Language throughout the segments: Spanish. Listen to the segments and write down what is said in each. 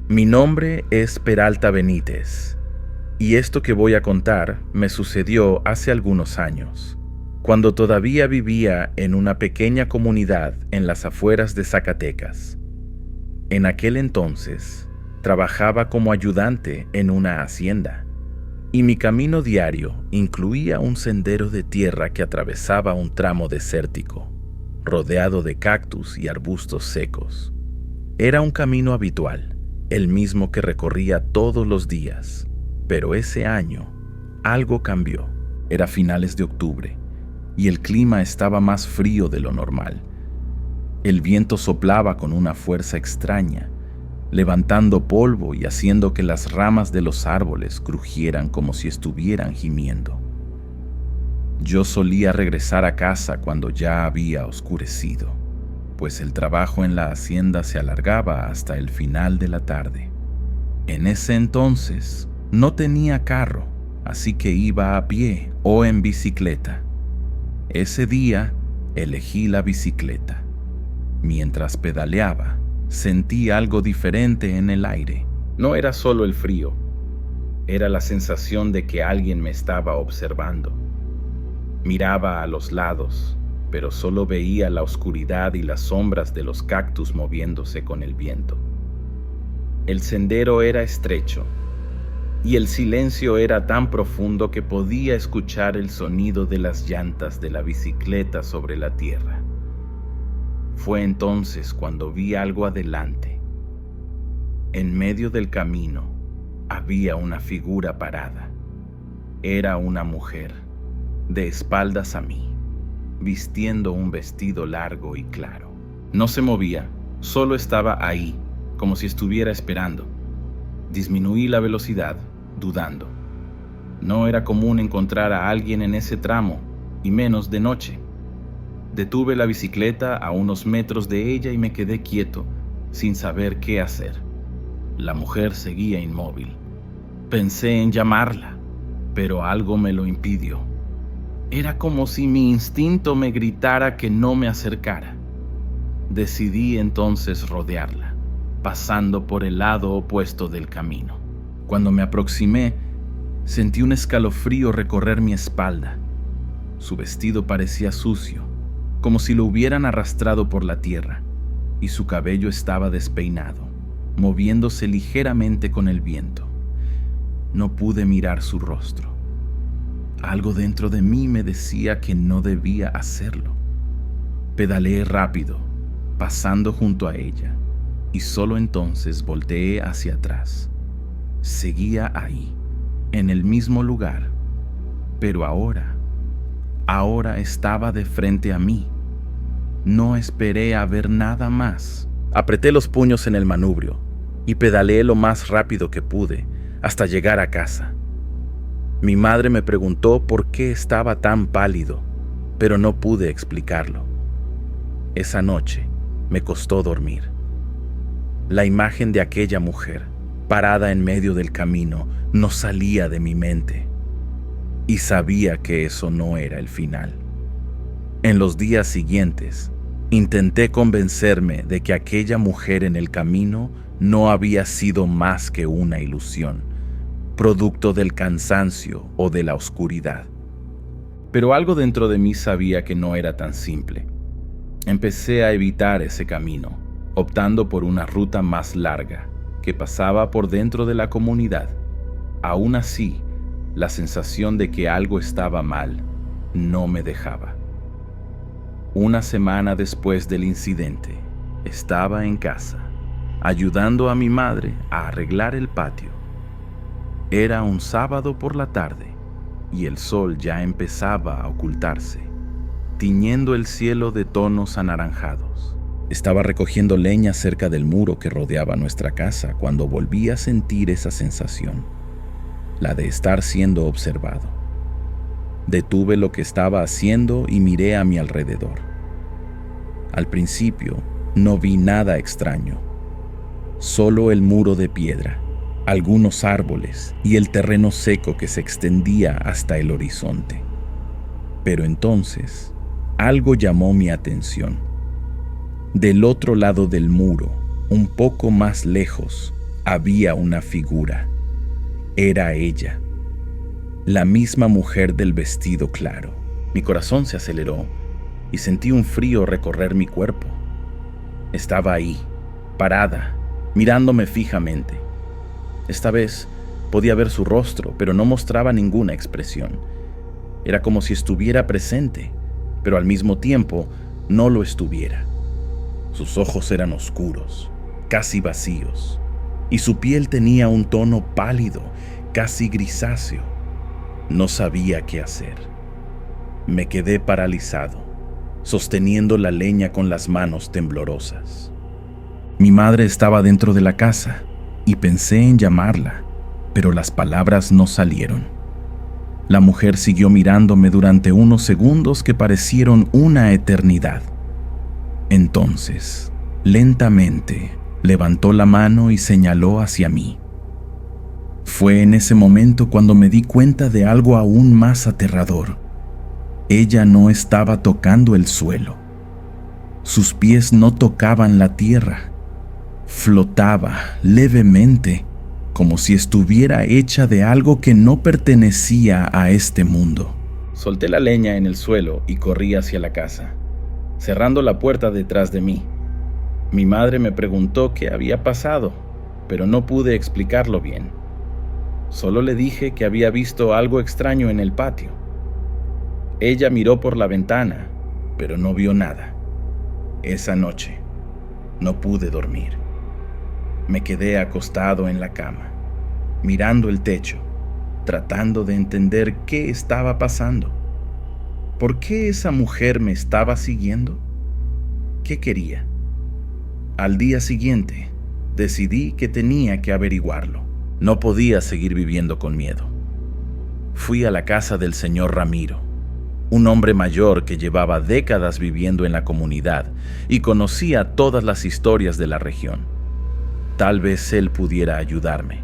Mi nombre es Peralta Benítez, y esto que voy a contar me sucedió hace algunos años, cuando todavía vivía en una pequeña comunidad en las afueras de Zacatecas. En aquel entonces, trabajaba como ayudante en una hacienda, y mi camino diario incluía un sendero de tierra que atravesaba un tramo desértico, rodeado de cactus y arbustos secos. Era un camino habitual, el mismo que recorría todos los días, pero ese año algo cambió. Era finales de octubre y el clima estaba más frío de lo normal. El viento soplaba con una fuerza extraña, levantando polvo y haciendo que las ramas de los árboles crujieran como si estuvieran gimiendo. Yo solía regresar a casa cuando ya había oscurecido, pues el trabajo en la hacienda se alargaba hasta el final de la tarde. En ese entonces no tenía carro, así que iba a pie o en bicicleta. Ese día elegí la bicicleta. Mientras pedaleaba, sentí algo diferente en el aire. No era solo el frío, era la sensación de que alguien me estaba observando. Miraba a los lados, pero solo veía la oscuridad y las sombras de los cactus moviéndose con el viento. El sendero era estrecho, y el silencio era tan profundo que podía escuchar el sonido de las llantas de la bicicleta sobre la tierra. Fue entonces cuando vi algo adelante. En medio del camino había una figura parada. Era una mujer, de espaldas a mí, vistiendo un vestido largo y claro. No se movía, solo estaba ahí, como si estuviera esperando. Disminuí la velocidad, dudando. No era común encontrar a alguien en ese tramo, y menos de noche. Detuve la bicicleta a unos metros de ella y me quedé quieto, sin saber qué hacer. La mujer seguía inmóvil. Pensé en llamarla, pero algo me lo impidió. Era como si mi instinto me gritara que no me acercara. Decidí entonces rodearla, pasando por el lado opuesto del camino. Cuando me aproximé, sentí un escalofrío recorrer mi espalda. Su vestido parecía sucio, como si lo hubieran arrastrado por la tierra, y su cabello estaba despeinado, moviéndose ligeramente con el viento. No pude mirar su rostro. Algo dentro de mí me decía que no debía hacerlo. Pedaleé rápido, pasando junto a ella, y solo entonces volteé hacia atrás. Seguía ahí, en el mismo lugar, pero ahora estaba de frente a mí. No esperé a ver nada más. Apreté los puños en el manubrio y pedaleé lo más rápido que pude hasta llegar a casa. Mi madre me preguntó por qué estaba tan pálido, pero no pude explicarlo. Esa noche me costó dormir. La imagen de aquella mujer, parada en medio del camino, no salía de mi mente. Y sabía que eso no era el final. En los días siguientes, intenté convencerme de que aquella mujer en el camino no había sido más que una ilusión, producto del cansancio o de la oscuridad. Pero algo dentro de mí sabía que no era tan simple. Empecé a evitar ese camino, optando por una ruta más larga, que pasaba por dentro de la comunidad. Aún así, la sensación de que algo estaba mal no me dejaba. Una semana después del incidente, estaba en casa, ayudando a mi madre a arreglar el patio. Era un sábado por la tarde y el sol ya empezaba a ocultarse, tiñendo el cielo de tonos anaranjados. Estaba recogiendo leña cerca del muro que rodeaba nuestra casa cuando volví a sentir esa sensación, la de estar siendo observado. Detuve lo que estaba haciendo y miré a mi alrededor. Al principio no vi nada extraño, solo el muro de piedra, algunos árboles y el terreno seco que se extendía hasta el horizonte. Pero entonces algo llamó mi atención. Del otro lado del muro, un poco más lejos, Había una figura. Era ella, la misma mujer del vestido claro. Mi corazón se aceleró y sentí un frío recorrer mi cuerpo. Estaba ahí, parada, mirándome fijamente. Esta vez podía ver su rostro, pero no mostraba ninguna expresión. Era como si estuviera presente, pero al mismo tiempo no lo estuviera. Sus ojos eran oscuros, casi vacíos, y su piel tenía un tono pálido, casi grisáceo. No sabía qué hacer. Me quedé paralizado, sosteniendo la leña con las manos temblorosas. Mi madre estaba dentro de la casa y pensé en llamarla, pero las palabras no salieron. La mujer siguió mirándome durante unos segundos que parecieron una eternidad. Entonces, lentamente, levantó la mano y señaló hacia mí. Fue en ese momento cuando me di cuenta de algo aún más aterrador. Ella no estaba tocando el suelo. Sus pies no tocaban la tierra. Flotaba levemente, como si estuviera hecha de algo que no pertenecía a este mundo. Solté la leña en el suelo y corrí hacia la casa, cerrando la puerta detrás de mí. Mi madre me preguntó qué había pasado, pero no pude explicarlo bien. Solo le dije que había visto algo extraño en el patio. Ella miró por la ventana, pero no vio nada. Esa noche no pude dormir. Me quedé acostado en la cama, mirando el techo, tratando de entender qué estaba pasando. ¿Por qué esa mujer me estaba siguiendo? ¿Qué quería? Al día siguiente, decidí que tenía que averiguarlo. No podía seguir viviendo con miedo. Fui a la casa del señor Ramiro, un hombre mayor que llevaba décadas viviendo en la comunidad y conocía todas las historias de la región. Tal vez él pudiera ayudarme.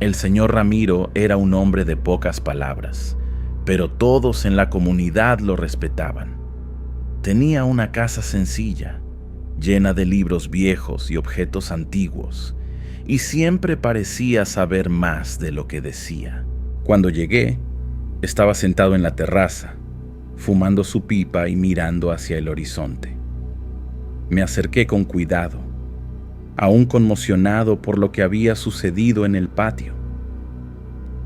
El señor Ramiro era un hombre de pocas palabras, pero todos en la comunidad lo respetaban. Tenía una casa sencilla, llena de libros viejos y objetos antiguos, y siempre parecía saber más de lo que decía. Cuando llegué, estaba sentado en la terraza, fumando su pipa y mirando hacia el horizonte. Me acerqué con cuidado, aún conmocionado por lo que había sucedido en el patio.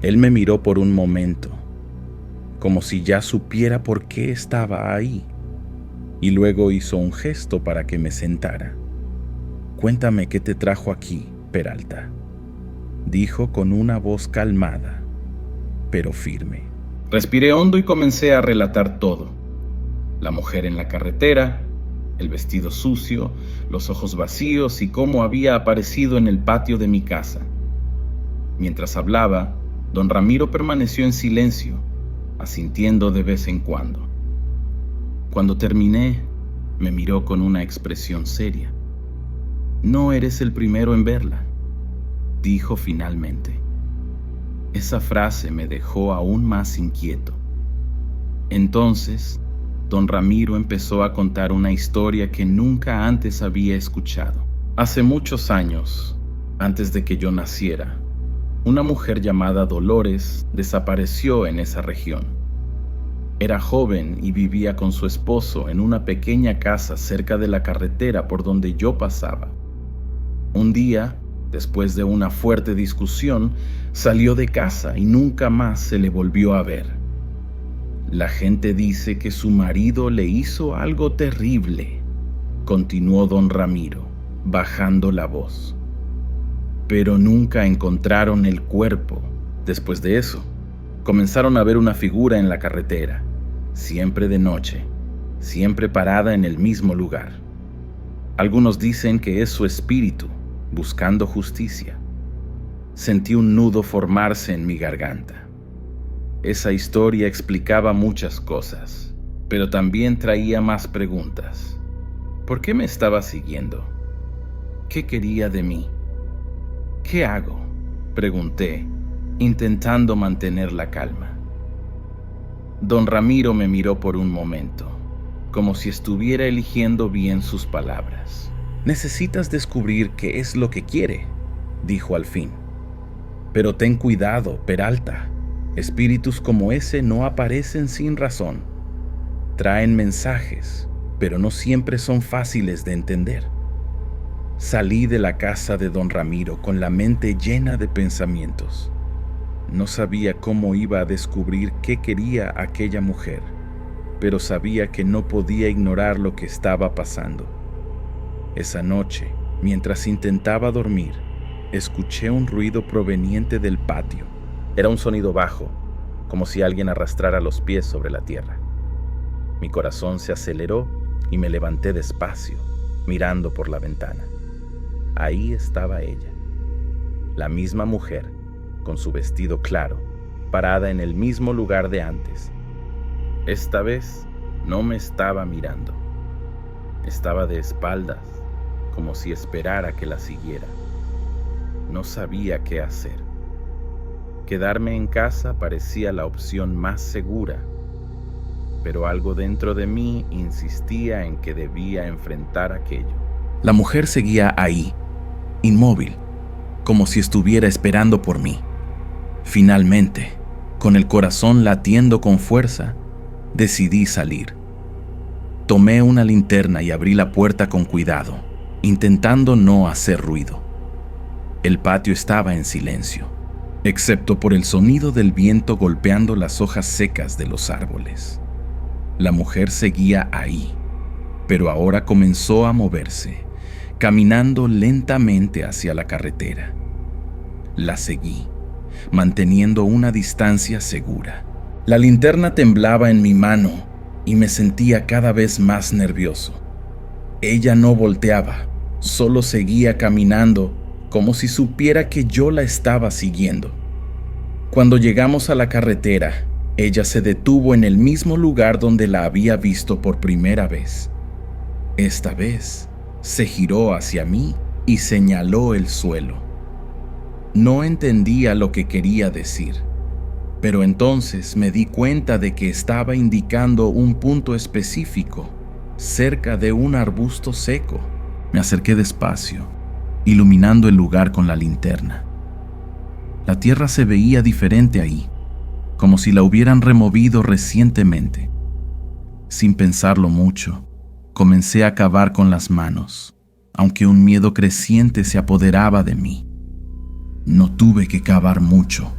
Él me miró por un momento, como si ya supiera por qué estaba ahí, y luego hizo un gesto para que me sentara. «Cuéntame qué te trajo aquí, Peralta», dijo con una voz calmada, pero firme. Respiré hondo y comencé a relatar todo. La mujer en la carretera, el vestido sucio, los ojos vacíos y cómo había aparecido en el patio de mi casa. Mientras hablaba, don Ramiro permaneció en silencio, asintiendo de vez en cuando. Cuando terminé, me miró con una expresión seria. «No eres el primero en verla», dijo finalmente. Esa frase me dejó aún más inquieto. Entonces, don Ramiro empezó a contar una historia que nunca antes había escuchado. Hace muchos años, antes de que yo naciera, una mujer llamada Dolores desapareció en esa región. Era joven y vivía con su esposo en una pequeña casa cerca de la carretera por donde yo pasaba. Un día, después de una fuerte discusión, salió de casa y nunca más se le volvió a ver. La gente dice que su marido le hizo algo terrible, continuó don Ramiro, bajando la voz. Pero nunca encontraron el cuerpo. Después de eso, comenzaron a ver una figura en la carretera, siempre de noche, siempre parada en el mismo lugar. Algunos dicen que es su espíritu, buscando justicia. Sentí un nudo formarse en mi garganta. Esa historia explicaba muchas cosas, pero también traía más preguntas. ¿Por qué me estaba siguiendo? ¿Qué quería de mí? ¿Qué hago?, pregunté, intentando mantener la calma. Don Ramiro me miró por un momento, como si estuviera eligiendo bien sus palabras. Necesitas descubrir qué es lo que quiere. dijo al fin. Pero ten cuidado, Peralta. Espíritus como ese no aparecen sin razón. Traen mensajes, pero no siempre son fáciles de entender. Salí de la casa de don Ramiro con la mente llena de pensamientos. No sabía cómo iba a descubrir qué quería aquella mujer, pero sabía que no podía ignorar lo que estaba pasando. Esa noche, mientras intentaba dormir, escuché un ruido proveniente del patio. Era un sonido bajo, como si alguien arrastrara los pies sobre la tierra. Mi corazón se aceleró y me levanté despacio, mirando por la ventana. Ahí estaba ella, la misma mujer, con su vestido claro, parada en el mismo lugar de antes. Esta vez no me estaba mirando. Estaba de espaldas, como si esperara que la siguiera. No sabía qué hacer. Quedarme en casa parecía la opción más segura, pero algo dentro de mí insistía en que debía enfrentar aquello. La mujer seguía ahí, inmóvil, como si estuviera esperando por mí. Finalmente, con el corazón latiendo con fuerza, decidí salir. Tomé una linterna y abrí la puerta con cuidado, intentando no hacer ruido. El patio estaba en silencio, excepto por el sonido del viento golpeando las hojas secas de los árboles. La mujer seguía ahí, pero ahora comenzó a moverse, caminando lentamente hacia la carretera. La seguí, manteniendo una distancia segura. La linterna temblaba en mi mano y me sentía cada vez más nervioso. Ella no volteaba, solo seguía caminando como si supiera que yo la estaba siguiendo. Cuando llegamos a la carretera, ella se detuvo en el mismo lugar donde la había visto por primera vez. Esta vez, se giró hacia mí y señaló el suelo. No entendía lo que quería decir, pero entonces me di cuenta de que estaba indicando un punto específico, cerca de un arbusto seco. Me acerqué despacio, iluminando el lugar con la linterna. La tierra se veía diferente ahí, como si la hubieran removido recientemente. Sin pensarlo mucho, comencé a cavar con las manos, aunque un miedo creciente se apoderaba de mí. No tuve que cavar mucho.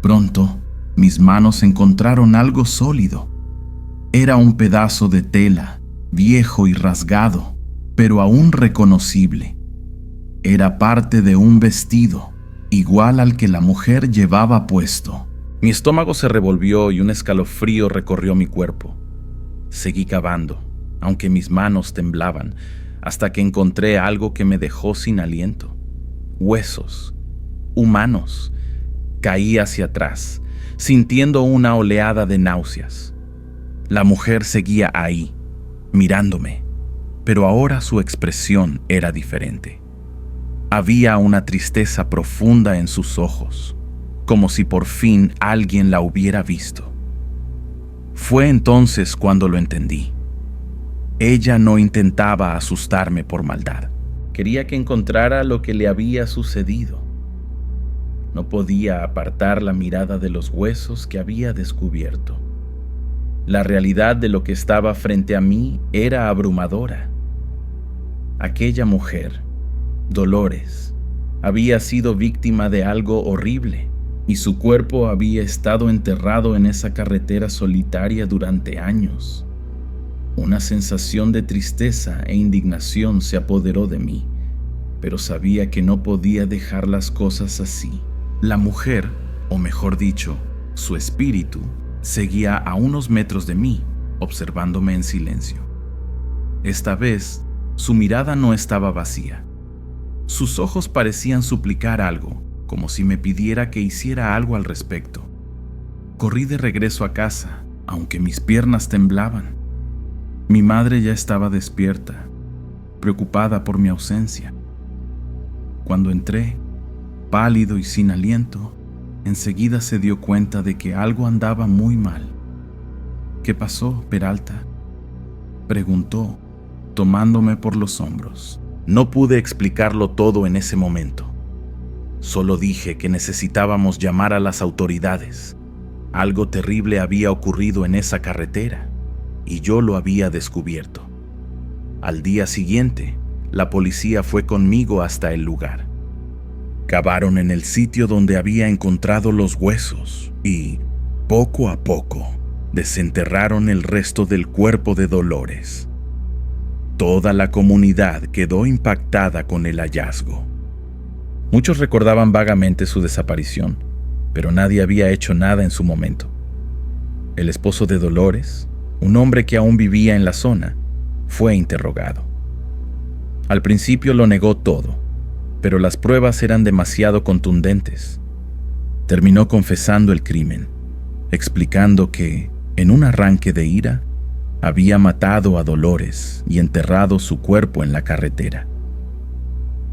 Pronto, mis manos encontraron algo sólido. Era un pedazo de tela, viejo y rasgado, pero aún reconocible. Era parte de un vestido, igual al que la mujer llevaba puesto. Mi estómago se revolvió y un escalofrío recorrió mi cuerpo. Seguí cavando, aunque mis manos temblaban, hasta que encontré algo que me dejó sin aliento. Huesos, humanos. Caí hacia atrás, sintiendo una oleada de náuseas. La mujer seguía ahí, mirándome, pero ahora su expresión era diferente. Había una tristeza profunda en sus ojos, como si por fin alguien la hubiera visto. Fue entonces cuando lo entendí. Ella no intentaba asustarme por maldad. Quería que encontrara lo que le había sucedido. No podía apartar la mirada de los huesos que había descubierto. La realidad de lo que estaba frente a mí era abrumadora. Aquella mujer, Dolores, había sido víctima de algo horrible y su cuerpo había estado enterrado en esa carretera solitaria durante años. Una sensación de tristeza e indignación se apoderó de mí, pero sabía que no podía dejar las cosas así. La mujer, o mejor dicho, su espíritu, seguía a unos metros de mí, observándome en silencio. Esta vez, su mirada no estaba vacía. Sus ojos parecían suplicar algo, como si me pidiera que hiciera algo al respecto. Corrí de regreso a casa, aunque mis piernas temblaban. Mi madre ya estaba despierta, preocupada por mi ausencia. Cuando entré, pálido y sin aliento, enseguida se dio cuenta de que algo andaba muy mal. ¿Qué pasó, Peralta?, preguntó, tomándome por los hombros. No pude explicarlo todo en ese momento. Solo dije que necesitábamos llamar a las autoridades. Algo terrible había ocurrido en esa carretera y yo lo había descubierto. Al día siguiente, la policía fue conmigo hasta el lugar. Cavaron en el sitio donde había encontrado los huesos y, poco a poco, desenterraron el resto del cuerpo de Dolores. Toda la comunidad quedó impactada con el hallazgo. Muchos recordaban vagamente su desaparición, pero nadie había hecho nada en su momento. El esposo de Dolores, un hombre que aún vivía en la zona, fue interrogado. Al principio lo negó todo, pero las pruebas eran demasiado contundentes. Terminó confesando el crimen, explicando que, en un arranque de ira, había matado a Dolores y enterrado su cuerpo en la carretera.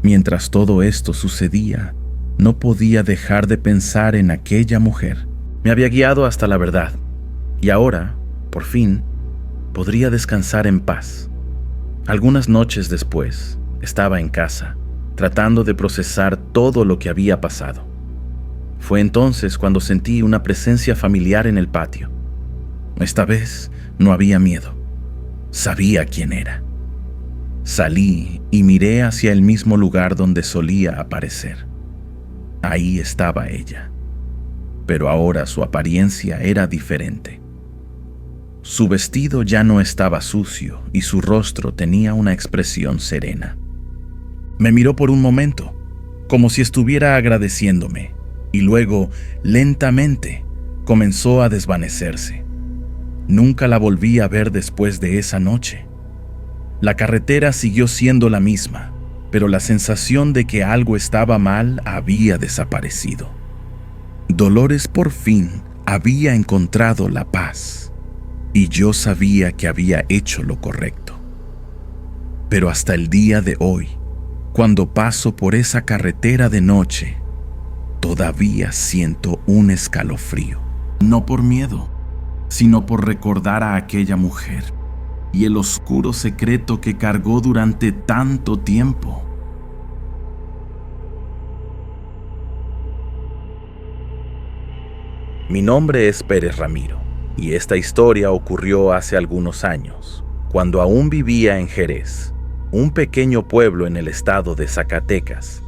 Mientras todo esto sucedía, no podía dejar de pensar en aquella mujer. Me había guiado hasta la verdad, y ahora, por fin, podría descansar en paz. Algunas noches después, estaba en casa, tratando de procesar todo lo que había pasado. Fue entonces cuando sentí una presencia familiar en el patio. Esta vez no había miedo. Sabía quién era. Salí y miré hacia el mismo lugar donde solía aparecer. Ahí estaba ella, pero ahora su apariencia era diferente. Su vestido ya no estaba sucio y su rostro tenía una expresión serena. Me miró por un momento, como si estuviera agradeciéndome, y luego, lentamente, comenzó a desvanecerse. Nunca la volví a ver después de esa noche. La carretera siguió siendo la misma, pero la sensación de que algo estaba mal había desaparecido. Dolores por fin había encontrado la paz, y yo sabía que había hecho lo correcto. Pero hasta el día de hoy, cuando paso por esa carretera de noche, todavía siento un escalofrío. No por miedo, sino por recordar a aquella mujer y el oscuro secreto que cargó durante tanto tiempo. Mi nombre es Pérez Ramiro, y esta historia ocurrió hace algunos años, cuando aún vivía en Jerez, un pequeño pueblo en el estado de Zacatecas.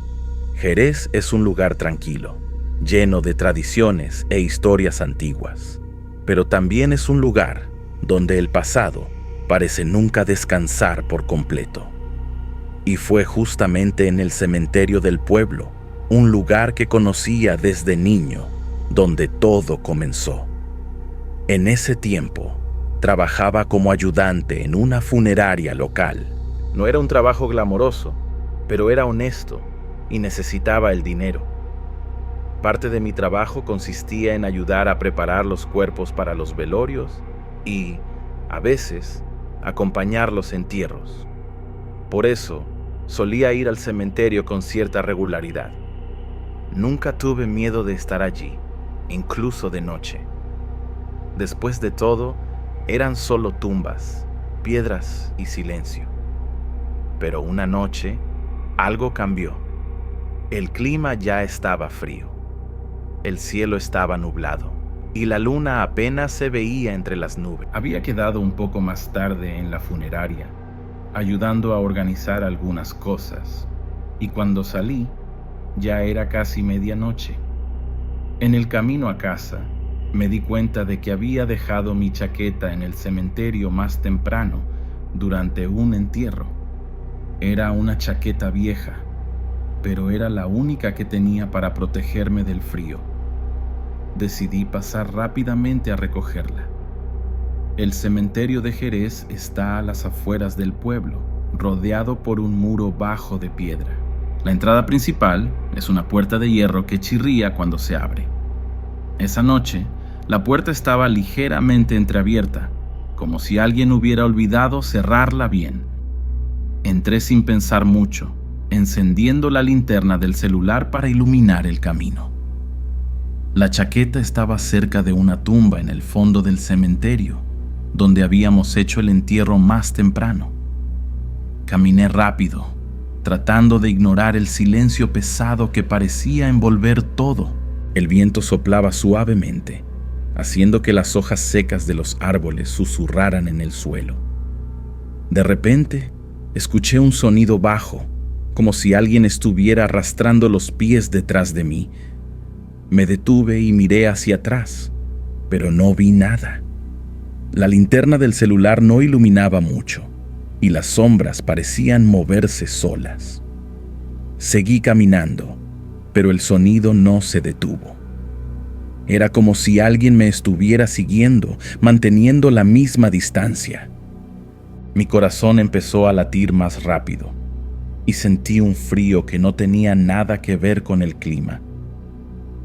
Jerez es un lugar tranquilo, lleno de tradiciones e historias antiguas, pero también es un lugar donde el pasado parece nunca descansar por completo. Y fue justamente en el cementerio del pueblo, un lugar que conocía desde niño, donde todo comenzó. En ese tiempo, trabajaba como ayudante en una funeraria local. No era un trabajo glamoroso, pero era honesto y necesitaba el dinero. Parte de mi trabajo consistía en ayudar a preparar los cuerpos para los velorios y, a veces, acompañar los entierros. Por eso, solía ir al cementerio con cierta regularidad. Nunca tuve miedo de estar allí, incluso de noche. Después de todo, eran solo tumbas, piedras y silencio. Pero una noche, algo cambió. El clima ya estaba frío. El cielo estaba nublado y la luna apenas se veía entre las nubes. Había quedado un poco más tarde en la funeraria, ayudando a organizar algunas cosas, y cuando salí, ya era casi medianoche. En el camino a casa, me di cuenta de que había dejado mi chaqueta en el cementerio más temprano durante un entierro. Era una chaqueta vieja, pero era la única que tenía para protegerme del frío. Decidí pasar rápidamente a recogerla. El cementerio de Jerez está a las afueras del pueblo, rodeado por un muro bajo de piedra. La entrada principal es una puerta de hierro que chirría cuando se abre. Esa noche, la puerta estaba ligeramente entreabierta, como si alguien hubiera olvidado cerrarla bien. Entré sin pensar mucho, encendiendo la linterna del celular para iluminar el camino. La chaqueta estaba cerca de una tumba en el fondo del cementerio, donde habíamos hecho el entierro más temprano. Caminé rápido, tratando de ignorar el silencio pesado que parecía envolver todo. El viento soplaba suavemente, haciendo que las hojas secas de los árboles susurraran en el suelo. De repente, escuché un sonido bajo, como si alguien estuviera arrastrando los pies detrás de mí. Me detuve y miré hacia atrás, pero no vi nada. La linterna del celular no iluminaba mucho, y las sombras parecían moverse solas. Seguí caminando, pero el sonido no se detuvo. Era como si alguien me estuviera siguiendo, manteniendo la misma distancia. Mi corazón empezó a latir más rápido, y sentí un frío que no tenía nada que ver con el clima.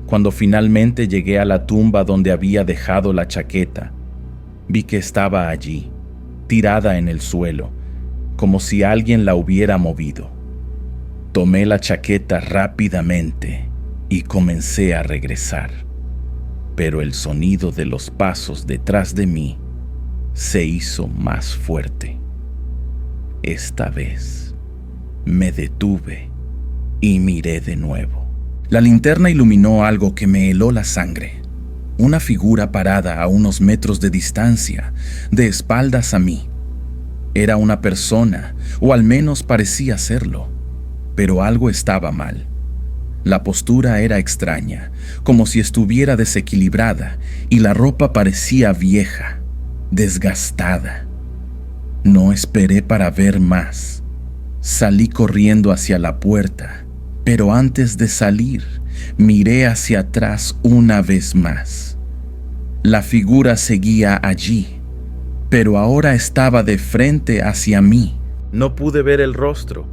Cuando finalmente llegué a la tumba donde había dejado la chaqueta, vi que estaba allí, tirada en el suelo, como si alguien la hubiera movido. Tomé la chaqueta rápidamente y comencé a regresar, pero el sonido de los pasos detrás de mí se hizo más fuerte. Esta vez me detuve y miré de nuevo. La linterna iluminó algo que me heló la sangre. Una figura parada a unos metros de distancia, de espaldas a mí. Era una persona, o al menos parecía serlo, pero algo estaba mal. La postura era extraña, como si estuviera desequilibrada, y la ropa parecía vieja, desgastada. No esperé para ver más. Salí corriendo hacia la puerta, pero antes de salir, miré hacia atrás una vez más. La figura seguía allí, pero ahora estaba de frente hacia mí. No pude ver el rostro,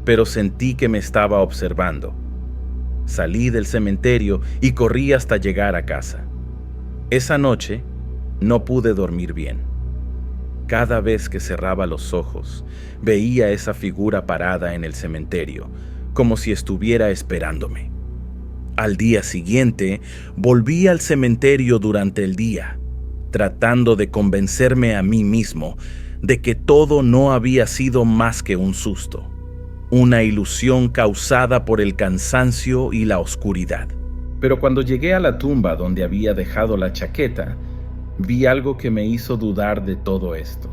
pero sentí que me estaba observando. Salí del cementerio y corrí hasta llegar a casa. Esa noche no pude dormir bien. Cada vez que cerraba los ojos, veía esa figura parada en el cementerio, como si estuviera esperándome. Al día siguiente, volví al cementerio durante el día, tratando de convencerme a mí mismo de que todo no había sido más que un susto, una ilusión causada por el cansancio y la oscuridad. Pero cuando llegué a la tumba donde había dejado la chaqueta, vi algo que me hizo dudar de todo esto.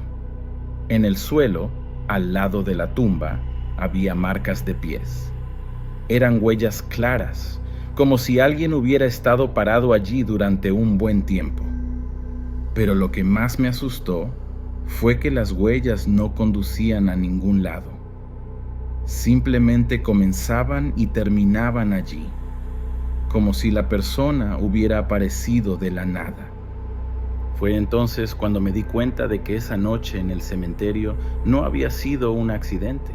En el suelo, al lado de la tumba, había marcas de pies. Eran huellas claras, como si alguien hubiera estado parado allí durante un buen tiempo. Pero lo que más me asustó fue que las huellas no conducían a ningún lado. Simplemente comenzaban y terminaban allí, como si la persona hubiera aparecido de la nada. Fue entonces cuando me di cuenta de que esa noche en el cementerio no había sido un accidente.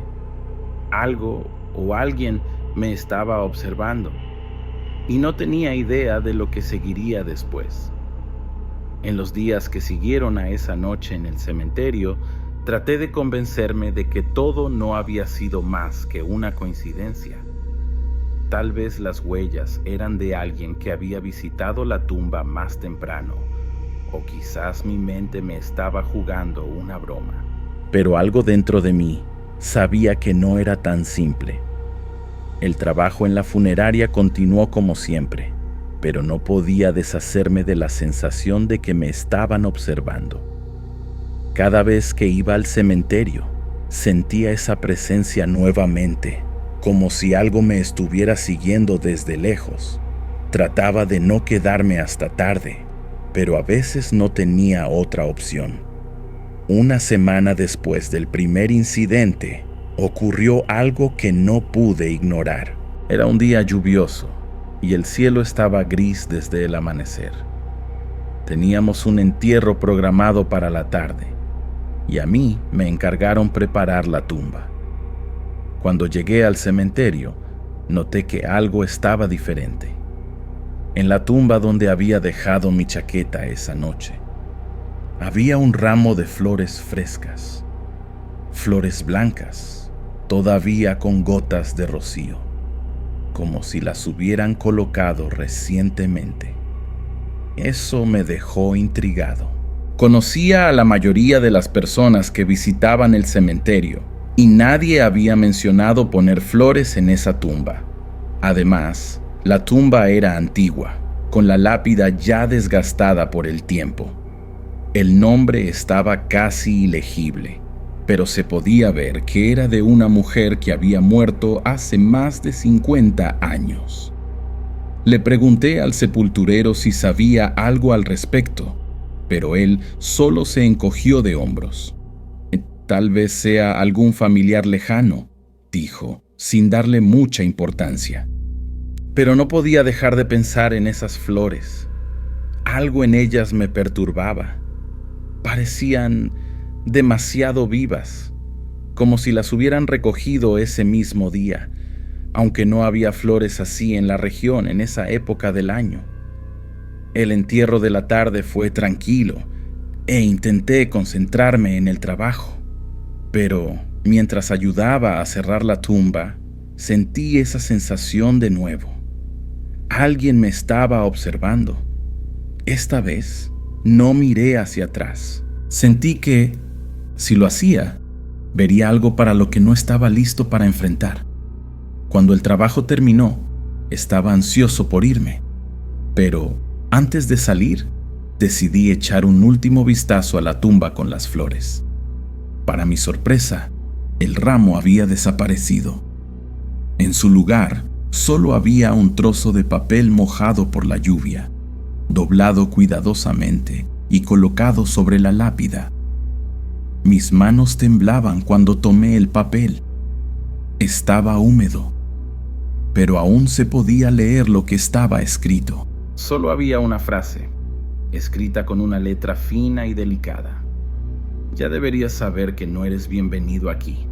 Algo o alguien me estaba observando, y no tenía idea de lo que seguiría después. En los días que siguieron a esa noche en el cementerio, traté de convencerme de que todo no había sido más que una coincidencia. Tal vez las huellas eran de alguien que había visitado la tumba más temprano, o quizás mi mente me estaba jugando una broma. Pero algo dentro de mí sabía que no era tan simple. El trabajo en la funeraria continuó como siempre, pero no podía deshacerme de la sensación de que me estaban observando. Cada vez que iba al cementerio, sentía esa presencia nuevamente, como si algo me estuviera siguiendo desde lejos. Trataba de no quedarme hasta tarde, pero a veces no tenía otra opción. Una semana después del primer incidente, ocurrió algo que no pude ignorar. Era un día lluvioso y el cielo estaba gris desde el amanecer. Teníamos un entierro programado para la tarde y a mí me encargaron preparar la tumba. Cuando llegué al cementerio, noté que algo estaba diferente. En la tumba donde había dejado mi chaqueta esa noche, había un ramo de flores frescas, flores blancas, todavía con gotas de rocío, como si las hubieran colocado recientemente. Eso me dejó intrigado. Conocía a la mayoría de las personas que visitaban el cementerio, y nadie había mencionado poner flores en esa tumba. Además, la tumba era antigua, con la lápida ya desgastada por el tiempo. El nombre estaba casi ilegible, pero se podía ver que era de una mujer que había muerto hace más de 50 años. Le pregunté al sepulturero si sabía algo al respecto, pero él solo se encogió de hombros. Tal vez sea algún familiar lejano, dijo, sin darle mucha importancia. Pero no podía dejar de pensar en esas flores. Algo en ellas me perturbaba. Parecían demasiado vivas, como si las hubieran recogido ese mismo día, aunque no había flores así en la región en esa época del año. El entierro de la tarde fue tranquilo e intenté concentrarme en el trabajo, pero mientras ayudaba a cerrar la tumba, sentí esa sensación de nuevo. Alguien me estaba observando. Esta vez no miré hacia atrás. Sentí que, si lo hacía, vería algo para lo que no estaba listo para enfrentar. Cuando el trabajo terminó, estaba ansioso por irme, pero antes de salir, decidí echar un último vistazo a la tumba con las flores. Para mi sorpresa, el ramo había desaparecido. En su lugar, solo había un trozo de papel mojado por la lluvia, doblado cuidadosamente y colocado sobre la lápida. Mis manos temblaban cuando tomé el papel. Estaba húmedo, pero aún se podía leer lo que estaba escrito. Solo había una frase, escrita con una letra fina y delicada. Ya deberías saber que no eres bienvenido aquí.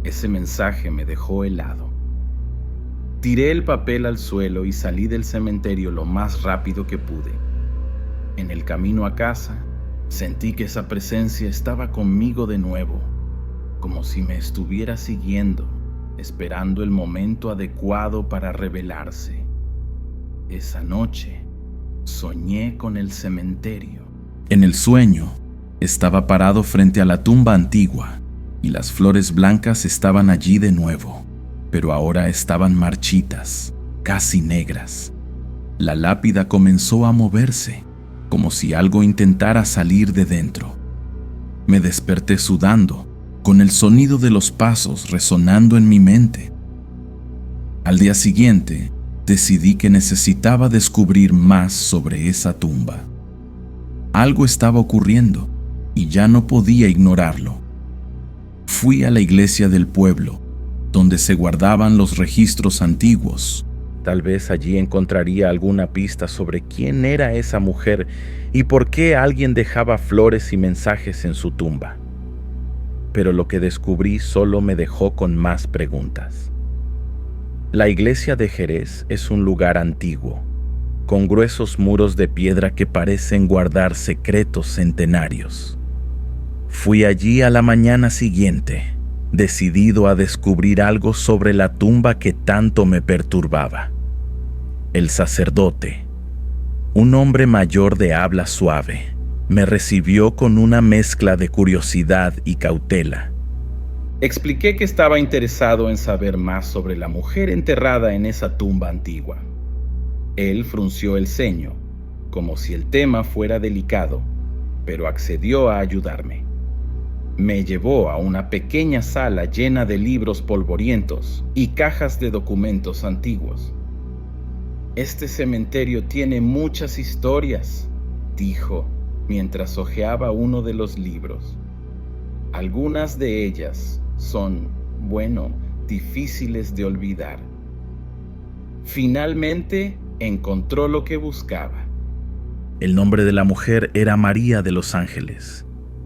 Ese mensaje me dejó helado. Tiré el papel al suelo y salí del cementerio lo más rápido que pude. En el camino a casa, sentí que esa presencia estaba conmigo de nuevo, como si me estuviera siguiendo, esperando el momento adecuado para revelarse. Esa noche, soñé con el cementerio. En el sueño, estaba parado frente a la tumba antigua, y las flores blancas estaban allí de nuevo, pero ahora estaban marchitas, casi negras. La lápida comenzó a moverse, como si algo intentara salir de dentro. Me desperté sudando, con el sonido de los pasos resonando en mi mente. Al día siguiente, decidí que necesitaba descubrir más sobre esa tumba. Algo estaba ocurriendo y ya no podía ignorarlo. Fui a la iglesia del pueblo, donde se guardaban los registros antiguos. Tal vez allí encontraría alguna pista sobre quién era esa mujer y por qué alguien dejaba flores y mensajes en su tumba. Pero lo que descubrí solo me dejó con más preguntas. La iglesia de Jerez es un lugar antiguo, con gruesos muros de piedra que parecen guardar secretos centenarios. Fui allí a la mañana siguiente, decidido a descubrir algo sobre la tumba que tanto me perturbaba. El sacerdote, un hombre mayor de habla suave, me recibió con una mezcla de curiosidad y cautela. Expliqué que estaba interesado en saber más sobre la mujer enterrada en esa tumba antigua. Él frunció el ceño, como si el tema fuera delicado, pero accedió a ayudarme. Me llevó a una pequeña sala llena de libros polvorientos y cajas de documentos antiguos. Este cementerio tiene muchas historias, dijo, mientras hojeaba uno de los libros. Algunas de ellas son, difíciles de olvidar. Finalmente encontró lo que buscaba. El nombre de la mujer era María de los Ángeles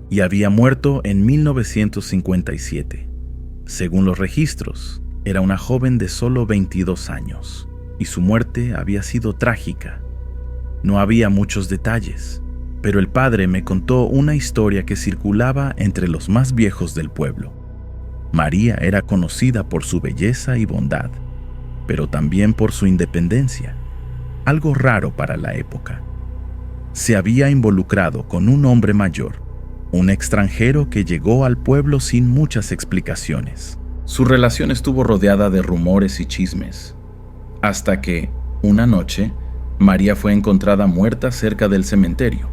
y había muerto en 1957. Según los registros, era una joven de solo 22 años y su muerte había sido trágica. No había muchos detalles, pero el padre me contó una historia que circulaba entre los más viejos del pueblo. María era conocida por su belleza y bondad, pero también por su independencia, algo raro para la época. Se había involucrado con un hombre mayor, un extranjero que llegó al pueblo sin muchas explicaciones. Su relación estuvo rodeada de rumores y chismes, hasta que, una noche, María fue encontrada muerta cerca del cementerio.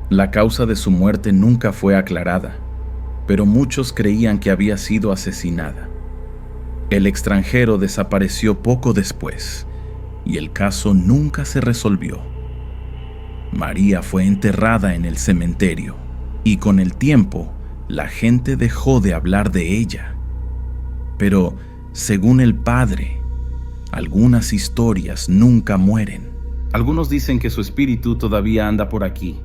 La causa de su muerte nunca fue aclarada, pero muchos creían que había sido asesinada. El extranjero desapareció poco después, y el caso nunca se resolvió. María fue enterrada en el cementerio, y con el tiempo, la gente dejó de hablar de ella. Pero, según el padre, algunas historias nunca mueren. Algunos dicen que su espíritu todavía anda por aquí,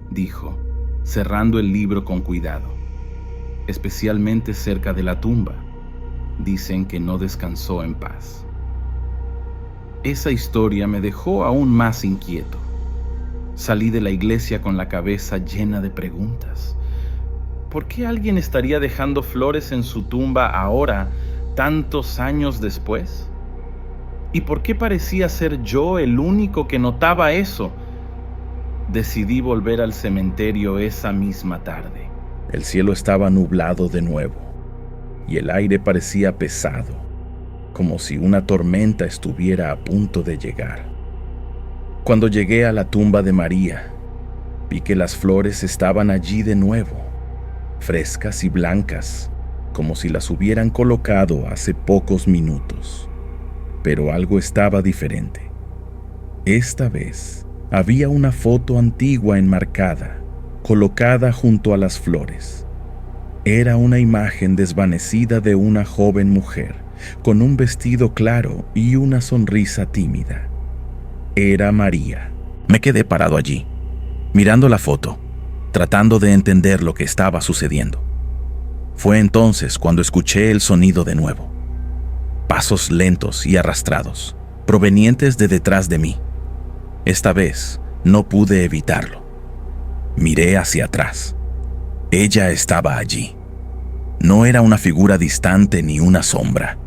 dijo, cerrando el libro con cuidado, especialmente cerca de la tumba. Dicen que no descansó en paz. Esa historia me dejó aún más inquieto. Salí de la iglesia con la cabeza llena de preguntas. ¿Por qué alguien estaría dejando flores en su tumba ahora, tantos años después? ¿Y por qué parecía ser yo el único que notaba eso? Decidí volver al cementerio esa misma tarde. El cielo estaba nublado de nuevo, y el aire parecía pesado, como si una tormenta estuviera a punto de llegar. Cuando llegué a la tumba de María, vi que las flores estaban allí de nuevo, frescas y blancas, como si las hubieran colocado hace pocos minutos. Pero algo estaba diferente. Esta vez había una foto antigua enmarcada, colocada junto a las flores. Era una imagen desvanecida de una joven mujer, con un vestido claro y una sonrisa tímida. Era María. Me quedé parado allí, mirando la foto, tratando de entender lo que estaba sucediendo. Fue entonces cuando escuché el sonido de nuevo. Pasos lentos y arrastrados, provenientes de detrás de mí. Esta vez no pude evitarlo. Miré hacia atrás. Ella estaba allí. No era una figura distante ni una sombra.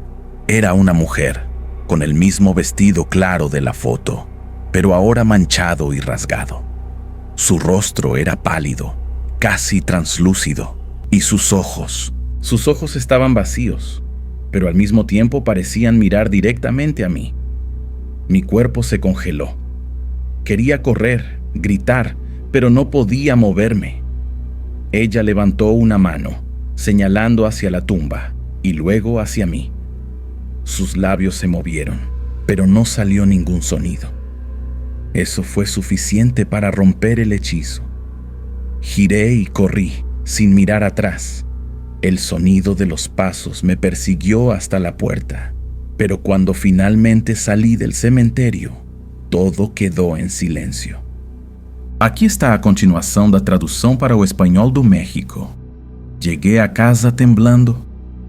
Era una mujer, con el mismo vestido claro de la foto, pero ahora manchado y rasgado. Su rostro era pálido, casi translúcido, y sus ojos estaban vacíos, pero al mismo tiempo parecían mirar directamente a mí. Mi cuerpo se congeló. Quería correr, gritar, pero no podía moverme. Ella levantó una mano, señalando hacia la tumba, y luego hacia mí. Sus labios se movieron, pero no salió ningún sonido. Eso fue suficiente para romper el hechizo. Giré y corrí, sin mirar atrás. El sonido de los pasos me persiguió hasta la puerta, pero cuando finalmente salí del cementerio, todo quedó en silencio. Aqui está a continuação da tradução para o espanhol do México. Llegué a casa temblando,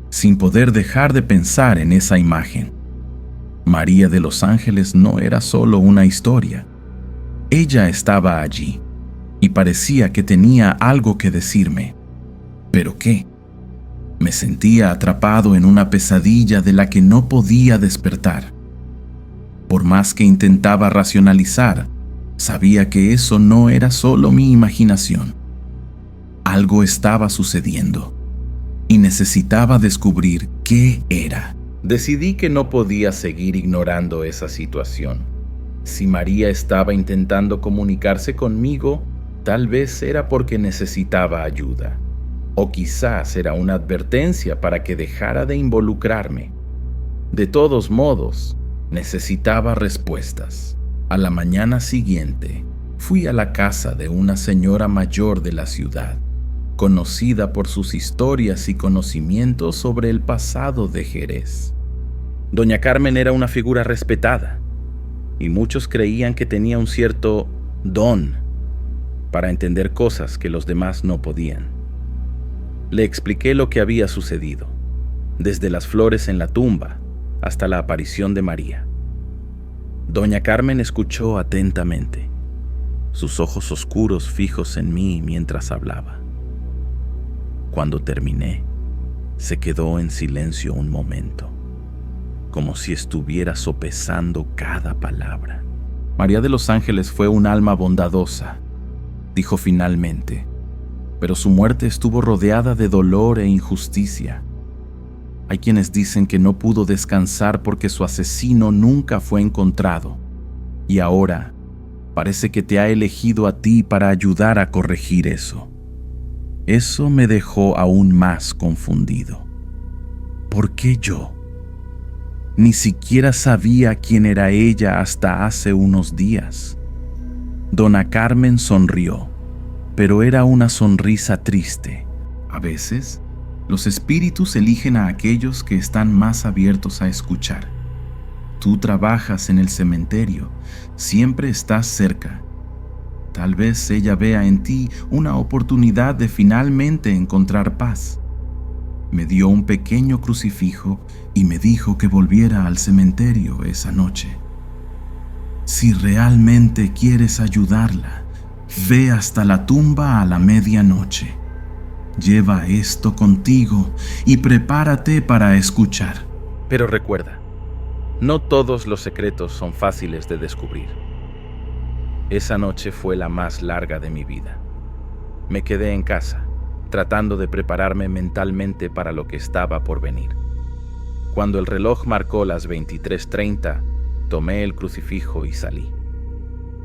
sin poder dejar de pensar en esa imagen. María de los Ángeles no era solo una historia. Ella estaba allí, y parecía que tenía algo que decirme. ¿Pero qué? Me sentía atrapado en una pesadilla de la que no podía despertar. Por más que intentaba racionalizar, sabía que eso no era solo mi imaginación. Algo estaba sucediendo, y necesitaba descubrir qué era. Decidí que no podía seguir ignorando esa situación. Si María estaba intentando comunicarse conmigo, tal vez era porque necesitaba ayuda. O quizás era una advertencia para que dejara de involucrarme. De todos modos, necesitaba respuestas. A la mañana siguiente, fui a la casa de una señora mayor de la ciudad, conocida por sus historias y conocimientos sobre el pasado de Jerez. Doña Carmen era una figura respetada, y muchos creían que tenía un cierto don para entender cosas que los demás no podían. Le expliqué lo que había sucedido, desde las flores en la tumba hasta la aparición de María. Doña Carmen escuchó atentamente, sus ojos oscuros fijos en mí mientras hablaba. Cuando terminé, se quedó en silencio un momento, como si estuviera sopesando cada palabra. María de los Ángeles fue un alma bondadosa, dijo finalmente. pero su muerte estuvo rodeada de dolor e injusticia. Hay quienes dicen que no pudo descansar porque su asesino nunca fue encontrado, y ahora parece que te ha elegido a ti para ayudar a corregir eso. Eso me dejó aún más confundido. ¿Por qué yo? Ni siquiera sabía quién era ella hasta hace unos días. Dona Carmen sonrió, pero era una sonrisa triste. A veces, los espíritus eligen a aquellos que están más abiertos a escuchar. Tú trabajas en el cementerio, siempre estás cerca. Tal vez ella vea en ti una oportunidad de finalmente encontrar paz. Me dio un pequeño crucifijo y me dijo que volviera al cementerio esa noche. Si realmente quieres ayudarla, ve hasta la tumba a la medianoche. Lleva esto contigo y prepárate para escuchar. Pero recuerda, no todos los secretos son fáciles de descubrir. Esa noche fue la más larga de mi vida. Me quedé en casa, tratando de prepararme mentalmente para lo que estaba por venir. Cuando el reloj marcó las 23:30, tomé el crucifijo y salí.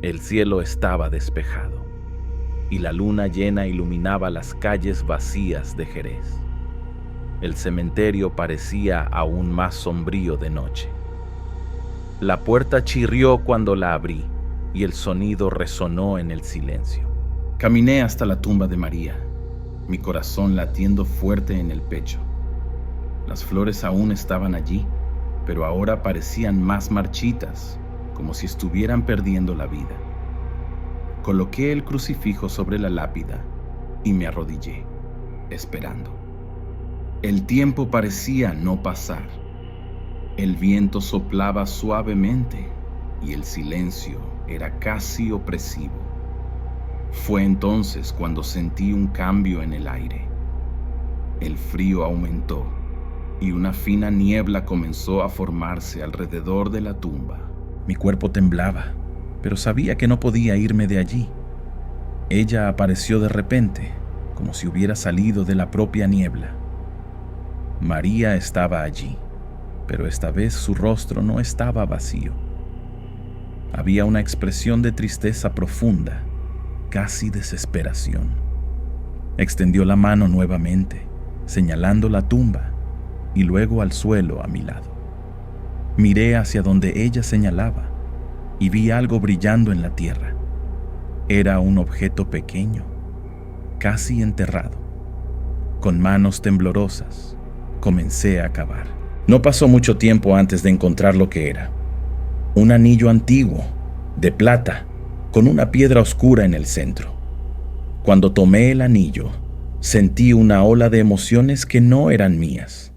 El cielo estaba despejado y la luna llena iluminaba las calles vacías de Jerez. El cementerio parecía aún más sombrío de noche. La puerta chirrió cuando la abrí y el sonido resonó en el silencio. Caminé hasta la tumba de María, mi corazón latiendo fuerte en el pecho. Las flores aún estaban allí, pero ahora parecían más marchitas, como si estuvieran perdiendo la vida. Coloqué el crucifijo sobre la lápida y me arrodillé, esperando. El tiempo parecía no pasar. El viento soplaba suavemente y el silencio era casi opresivo. Fue entonces cuando sentí un cambio en el aire. El frío aumentó y una fina niebla comenzó a formarse alrededor de la tumba. Mi cuerpo temblaba, pero sabía que no podía irme de allí. Ella apareció de repente, como si hubiera salido de la propia niebla. María estaba allí, pero esta vez su rostro no estaba vacío. Había una expresión de tristeza profunda, casi desesperación. Extendió la mano nuevamente, señalando la tumba, y luego al suelo a mi lado. Miré hacia donde ella señalaba y vi algo brillando en la tierra. Era un objeto pequeño, casi enterrado. Con manos temblorosas, comencé a cavar. No pasó mucho tiempo antes de encontrar lo que era. Un anillo antiguo, de plata, con una piedra oscura en el centro. Cuando tomé el anillo, sentí una ola de emociones que no eran mías.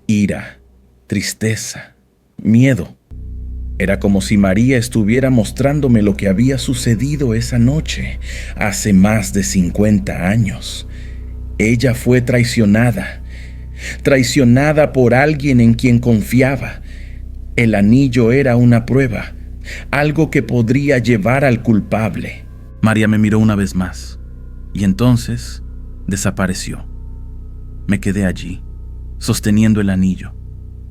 Ira, tristeza, miedo. Era como si María estuviera mostrándome lo que había sucedido esa noche, hace más de 50 años. Ella fue traicionada por alguien en quien confiaba. El anillo era una prueba, algo que podría llevar al culpable. María me miró una vez más, y entonces desapareció. Me quedé allí, sosteniendo el anillo,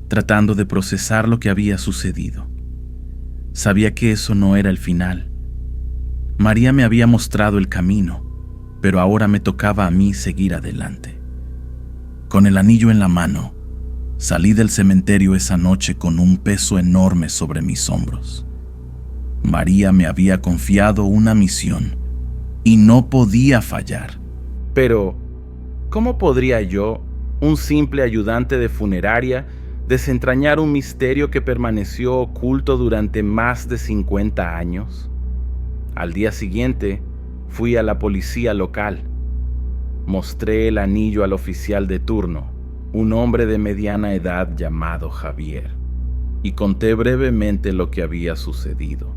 tratando de procesar lo que había sucedido. Sabía que eso no era el final. María me había mostrado el camino, pero ahora me tocaba a mí seguir adelante. Con el anillo en la mano, salí del cementerio esa noche con un peso enorme sobre mis hombros. María me había confiado una misión y no podía fallar. Pero, ¿cómo podría yo, un simple ayudante de funeraria, desentrañar un misterio que permaneció oculto durante más de 50 años? Al día siguiente, fui a la policía local. Mostré el anillo al oficial de turno, un hombre de mediana edad llamado Javier, y conté brevemente lo que había sucedido.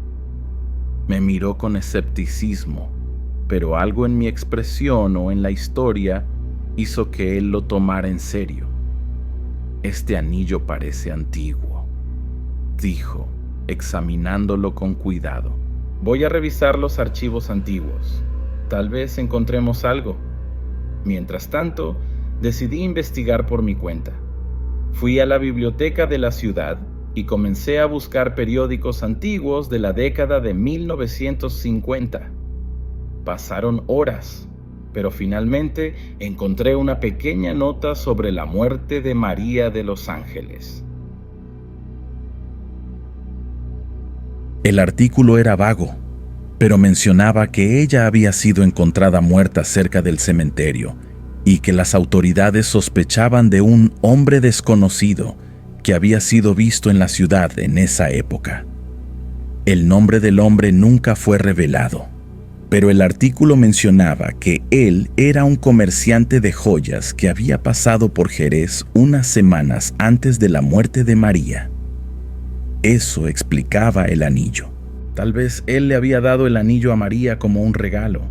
Me miró con escepticismo, pero algo en mi expresión o en la historia hizo que él lo tomara en serio. «Este anillo parece antiguo», dijo, examinándolo con cuidado. «Voy a revisar los archivos antiguos. Tal vez encontremos algo». Mientras tanto, decidí investigar por mi cuenta. Fui a la biblioteca de la ciudad y comencé a buscar periódicos antiguos de la década de 1950. Pasaron horas, pero finalmente encontré una pequeña nota sobre la muerte de María de los Ángeles. El artículo era vago, pero mencionaba que ella había sido encontrada muerta cerca del cementerio y que las autoridades sospechaban de un hombre desconocido que había sido visto en la ciudad en esa época. El nombre del hombre nunca fue revelado, pero el artículo mencionaba que él era un comerciante de joyas que había pasado por Jerez unas semanas antes de la muerte de María. Eso explicaba el anillo. Tal vez él le había dado el anillo a María como un regalo,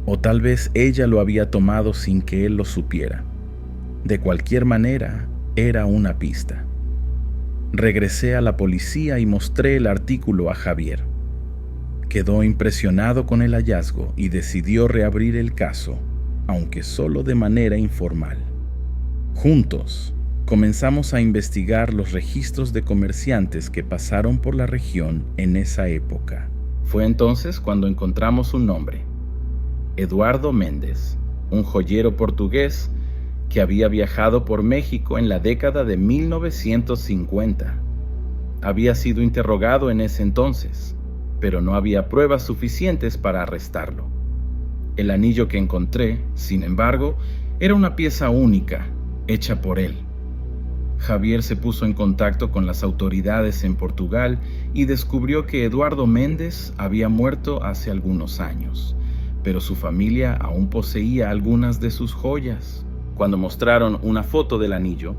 o tal vez ella lo había tomado sin que él lo supiera. De cualquier manera, era una pista. Regresé a la policía y mostré el artículo a Javier. Quedó impresionado con el hallazgo y decidió reabrir el caso, aunque solo de manera informal. Juntos, comenzamos a investigar los registros de comerciantes que pasaron por la región en esa época. Fue entonces cuando encontramos un nombre: Eduardo Méndez, un joyero portugués que había viajado por México en la década de 1950. Había sido interrogado en ese entonces, pero no había pruebas suficientes para arrestarlo. El anillo que encontré, sin embargo, era una pieza única, hecha por él. Javier se puso en contacto con las autoridades en Portugal y descubrió que Eduardo Méndez había muerto hace algunos años, pero su familia aún poseía algunas de sus joyas. Cuando mostraron una foto del anillo,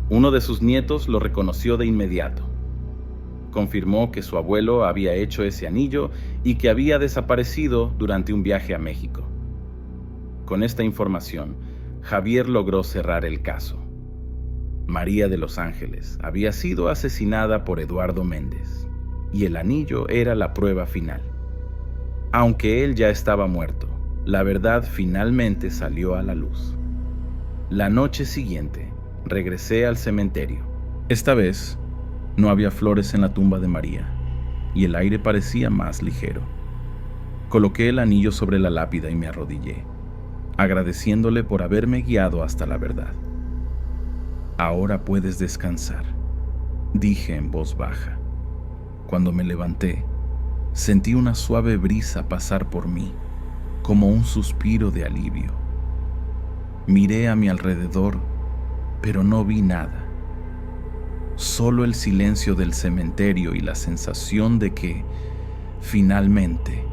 uno de sus nietos lo reconoció de inmediato. Confirmó que su abuelo había hecho ese anillo y que había desaparecido durante un viaje a México. Con esta información, Javier logró cerrar el caso. María de los Ángeles había sido asesinada por Eduardo Méndez, y el anillo era la prueba final. Aunque él ya estaba muerto, la verdad finalmente salió a la luz. La noche siguiente, regresé al cementerio. Esta vez, no había flores en la tumba de María, y el aire parecía más ligero. Coloqué el anillo sobre la lápida y me arrodillé, agradeciéndole por haberme guiado hasta la verdad. «Ahora puedes descansar», dije en voz baja. Cuando me levanté, sentí una suave brisa pasar por mí, como un suspiro de alivio. Miré a mi alrededor, pero no vi nada. Solo el silencio del cementerio y la sensación de que, finalmente,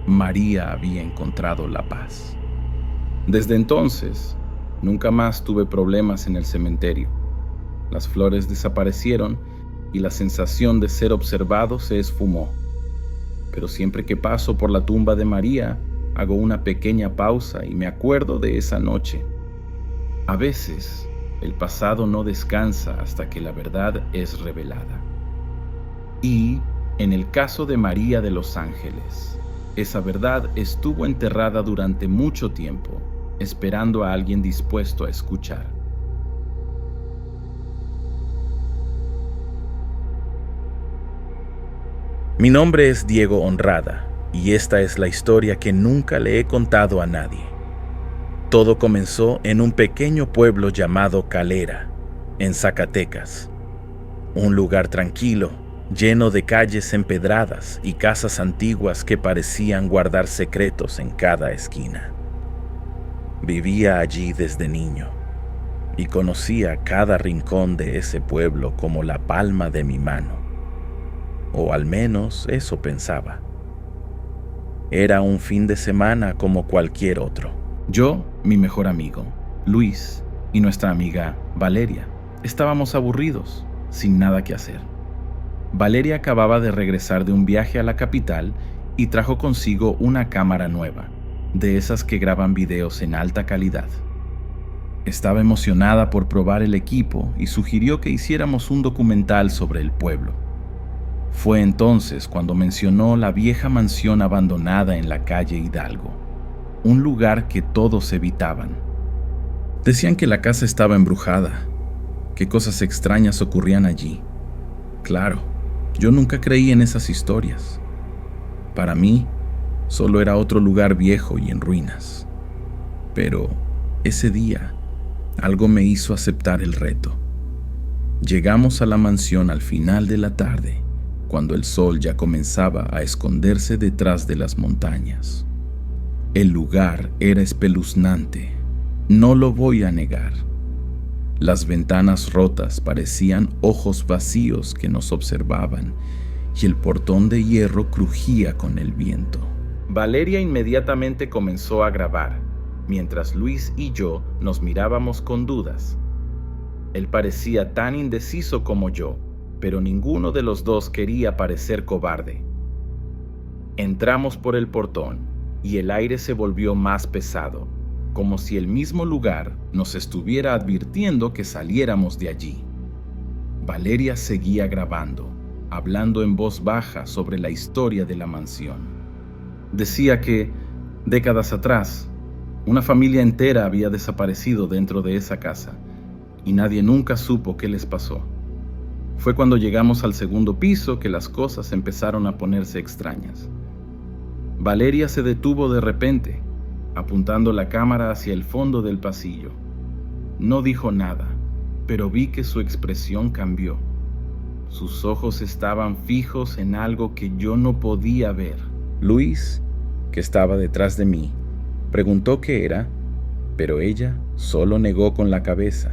María había encontrado la paz. Desde entonces, nunca más tuve problemas en el cementerio. Las flores desaparecieron y la sensación de ser observado se esfumó. Pero siempre que paso por la tumba de María, hago una pequeña pausa y me acuerdo de esa noche. A veces, el pasado no descansa hasta que la verdad es revelada. Y, en el caso de María de los Ángeles, esa verdad estuvo enterrada durante mucho tiempo, esperando a alguien dispuesto a escuchar. Mi nombre es Diego Honrada, y esta es la historia que nunca le he contado a nadie. Todo comenzó en un pequeño pueblo llamado Calera, en Zacatecas. Un lugar tranquilo, lleno de calles empedradas y casas antiguas que parecían guardar secretos en cada esquina. Vivía allí desde niño y conocía cada rincón de ese pueblo como la palma de mi mano, o al menos eso pensaba. Era un fin de semana como cualquier otro. Yo, mi mejor amigo, Luis, y nuestra amiga Valeria, estábamos aburridos, sin nada que hacer. Valeria acababa de regresar de un viaje a la capital y trajo consigo una cámara nueva, de esas que graban videos en alta calidad. Estaba emocionada por probar el equipo y sugirió que hiciéramos un documental sobre el pueblo. Fue entonces cuando mencionó la vieja mansión abandonada en la calle Hidalgo. un lugar que todos evitaban. Decían que la casa estaba embrujada, que cosas extrañas ocurrían allí. Claro, yo nunca creí en esas historias. Para mí, solo era otro lugar viejo y en ruinas. Pero ese día, algo me hizo aceptar el reto. Llegamos a la mansión al final de la tarde, cuando el sol ya comenzaba a esconderse detrás de las montañas. El lugar era espeluznante, no lo voy a negar. Las ventanas rotas parecían ojos vacíos que nos observaban, y el portón de hierro crujía con el viento. Valeria inmediatamente comenzó a grabar, mientras Luis y yo nos mirábamos con dudas. Él parecía tan indeciso como yo, pero ninguno de los dos quería parecer cobarde. Entramos por el portón y el aire se volvió más pesado, como si el mismo lugar nos estuviera advirtiendo que saliéramos de allí. Valeria seguía grabando, hablando en voz baja sobre la historia de la mansión. Decía que, décadas atrás, una familia entera había desaparecido dentro de esa casa y nadie nunca supo qué les pasó. Fue cuando llegamos al segundo piso que las cosas empezaron a ponerse extrañas. Valeria se detuvo de repente, apuntando la cámara hacia el fondo del pasillo. No dijo nada, pero vi que su expresión cambió. Sus ojos estaban fijos en algo que yo no podía ver. Luis, que estaba detrás de mí, preguntó qué era, pero ella solo negó con la cabeza,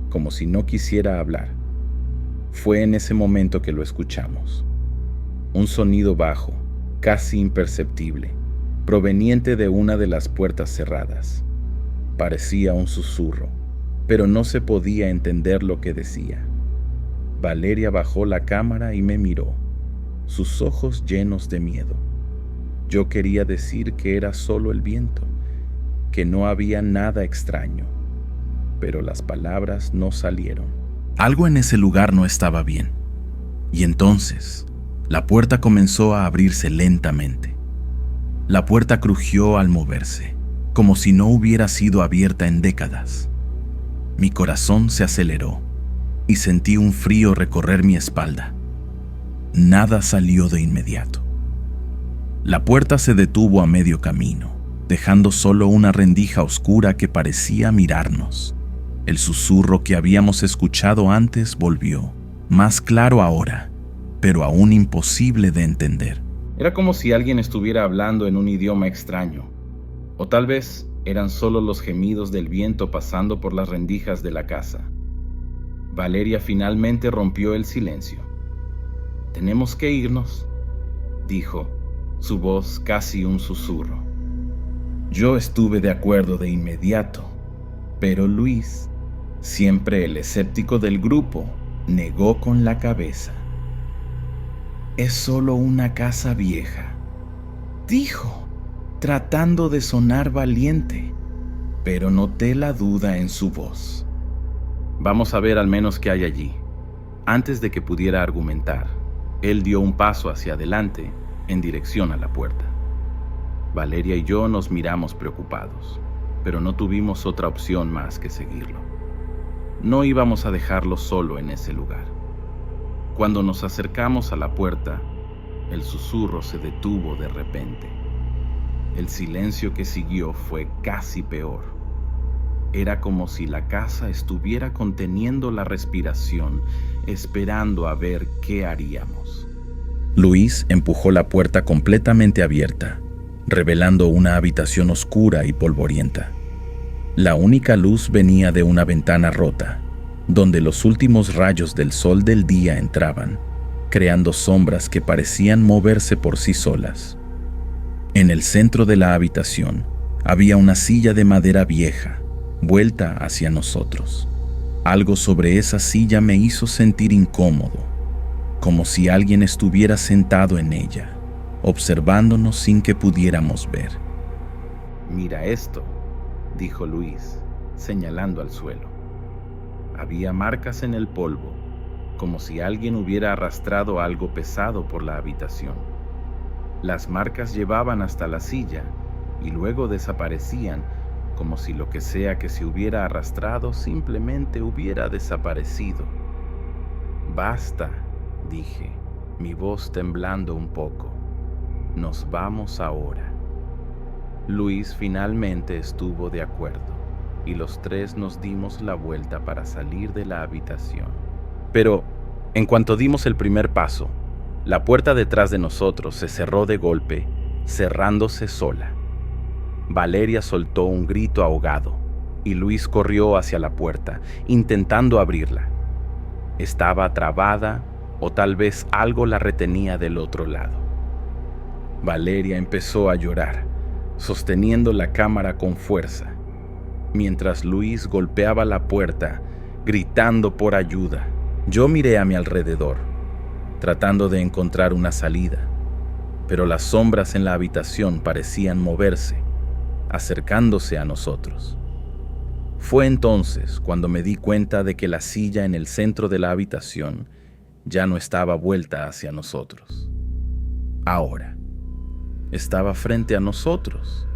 como si no quisiera hablar. Fue en ese momento que lo escuchamos. Un sonido bajo, casi imperceptible, proveniente de una de las puertas cerradas. Parecía un susurro, pero no se podía entender lo que decía. Valeria bajó la cámara y me miró, sus ojos llenos de miedo. Yo quería decir que era solo el viento, que no había nada extraño, pero las palabras no salieron. Algo en ese lugar no estaba bien, y entonces la puerta comenzó a abrirse lentamente. La puerta crujió al moverse, como si no hubiera sido abierta en décadas. Mi corazón se aceleró y sentí un frío recorrer mi espalda. Nada salió de inmediato. La puerta se detuvo a medio camino, dejando solo una rendija oscura que parecía mirarnos. El susurro que habíamos escuchado antes volvió, más claro ahora, pero aún imposible de entender. Era como si alguien estuviera hablando en un idioma extraño, o tal vez eran solo los gemidos del viento pasando por las rendijas de la casa. Valeria finalmente rompió el silencio. «Tenemos que irnos», dijo, su voz casi un susurro. Yo estuve de acuerdo de inmediato, pero Luis, siempre el escéptico del grupo, negó con la cabeza. «Es solo una casa vieja», dijo, tratando de sonar valiente, pero noté la duda en su voz. «Vamos a ver al menos qué hay allí». Antes de que pudiera argumentar, él dio un paso hacia adelante en dirección a la puerta. Valeria y yo nos miramos preocupados, pero no tuvimos otra opción más que seguirlo. No íbamos a dejarlo solo en ese lugar. Cuando nos acercamos a la puerta, el susurro se detuvo de repente. El silencio que siguió fue casi peor. Era como si la casa estuviera conteniendo la respiración, esperando a ver qué haríamos. Luis empujó la puerta completamente abierta, revelando una habitación oscura y polvorienta. La única luz venía de una ventana rota, donde los últimos rayos del sol del día entraban, creando sombras que parecían moverse por sí solas. En el centro de la habitación había una silla de madera vieja, vuelta hacia nosotros. Algo sobre esa silla me hizo sentir incómodo, como si alguien estuviera sentado en ella, observándonos sin que pudiéramos ver. «Mira esto», dijo Luis, señalando al suelo. Había marcas en el polvo, como si alguien hubiera arrastrado algo pesado por la habitación. Las marcas llevaban hasta la silla, y luego desaparecían como si lo que sea que se hubiera arrastrado simplemente hubiera desaparecido. «Basta», dije, mi voz temblando un poco. «Nos vamos ahora». Luis finalmente estuvo de acuerdo y los tres nos dimos la vuelta para salir de la habitación. Pero, en cuanto dimos el primer paso, la puerta detrás de nosotros se cerró de golpe, cerrándose sola. Valeria soltó un grito ahogado y Luis corrió hacia la puerta, intentando abrirla. Estaba trabada o tal vez algo la retenía del otro lado. Valeria empezó a llorar, sosteniendo la cámara con fuerza, mientras Luis golpeaba la puerta, gritando por ayuda. Yo miré a mi alrededor, tratando de encontrar una salida, pero las sombras en la habitación parecían moverse, acercándose a nosotros. Fue entonces cuando me di cuenta de que la silla en el centro de la habitación ya no estaba vuelta hacia nosotros. Ahora, estaba frente a nosotros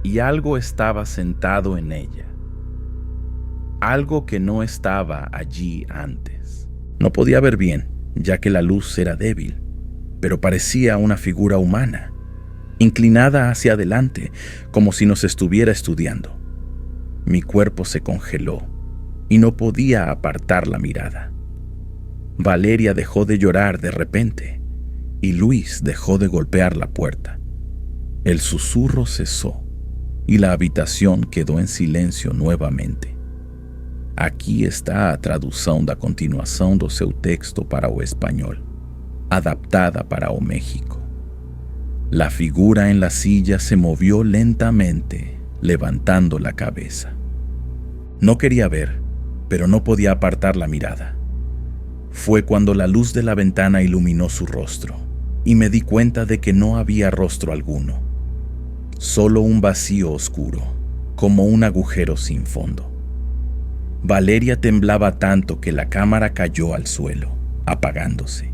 y algo estaba sentado en ella. Algo que no estaba allí antes. No podía ver bien, ya que la luz era débil, pero parecía una figura humana, inclinada hacia adelante, como si nos estuviera estudiando. Mi cuerpo se congeló y no podía apartar la mirada. Valeria dejó de llorar de repente y Luis dejó de golpear la puerta. El susurro cesó y la habitación quedó en silencio nuevamente. Aqui está a tradução da continuação do seu texto para o espanhol, adaptada para o México. La figura en la silla se movió lentamente, levantando la cabeza. No quería ver, pero no podía apartar la mirada. Fue cuando la luz de la ventana iluminó su rostro, y me di cuenta de que no había rostro alguno, solo un vacío oscuro, como un agujero sin fondo. Valeria temblaba tanto que la cámara cayó al suelo, apagándose.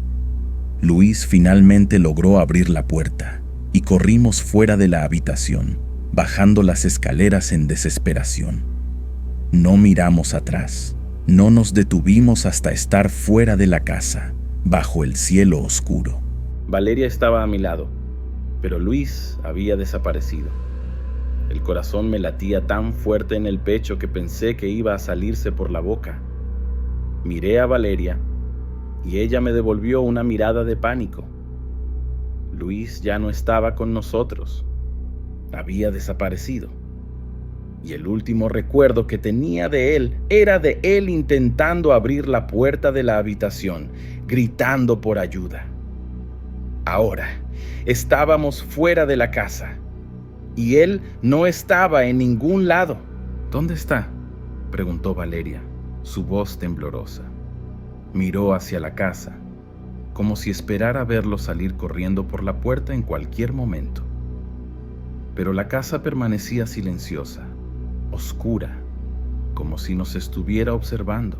Luis finalmente logró abrir la puerta y corrimos fuera de la habitación, bajando las escaleras en desesperación. No miramos atrás, no nos detuvimos hasta estar fuera de la casa, bajo el cielo oscuro. Valeria estaba a mi lado, pero Luis había desaparecido. El corazón me latía tan fuerte en el pecho que pensé que iba a salirse por la boca. Miré a Valeria y ella me devolvió una mirada de pánico. Luis ya no estaba con nosotros. Había desaparecido. Y el último recuerdo que tenía de él era de él intentando abrir la puerta de la habitación, gritando por ayuda. Ahora, estábamos fuera de la casa. Y él no estaba en ningún lado. ¿Dónde está?, preguntó Valeria, su voz temblorosa. Miró hacia la casa, como si esperara verlo salir corriendo por la puerta en cualquier momento. Pero la casa permanecía silenciosa, oscura, como si nos estuviera observando.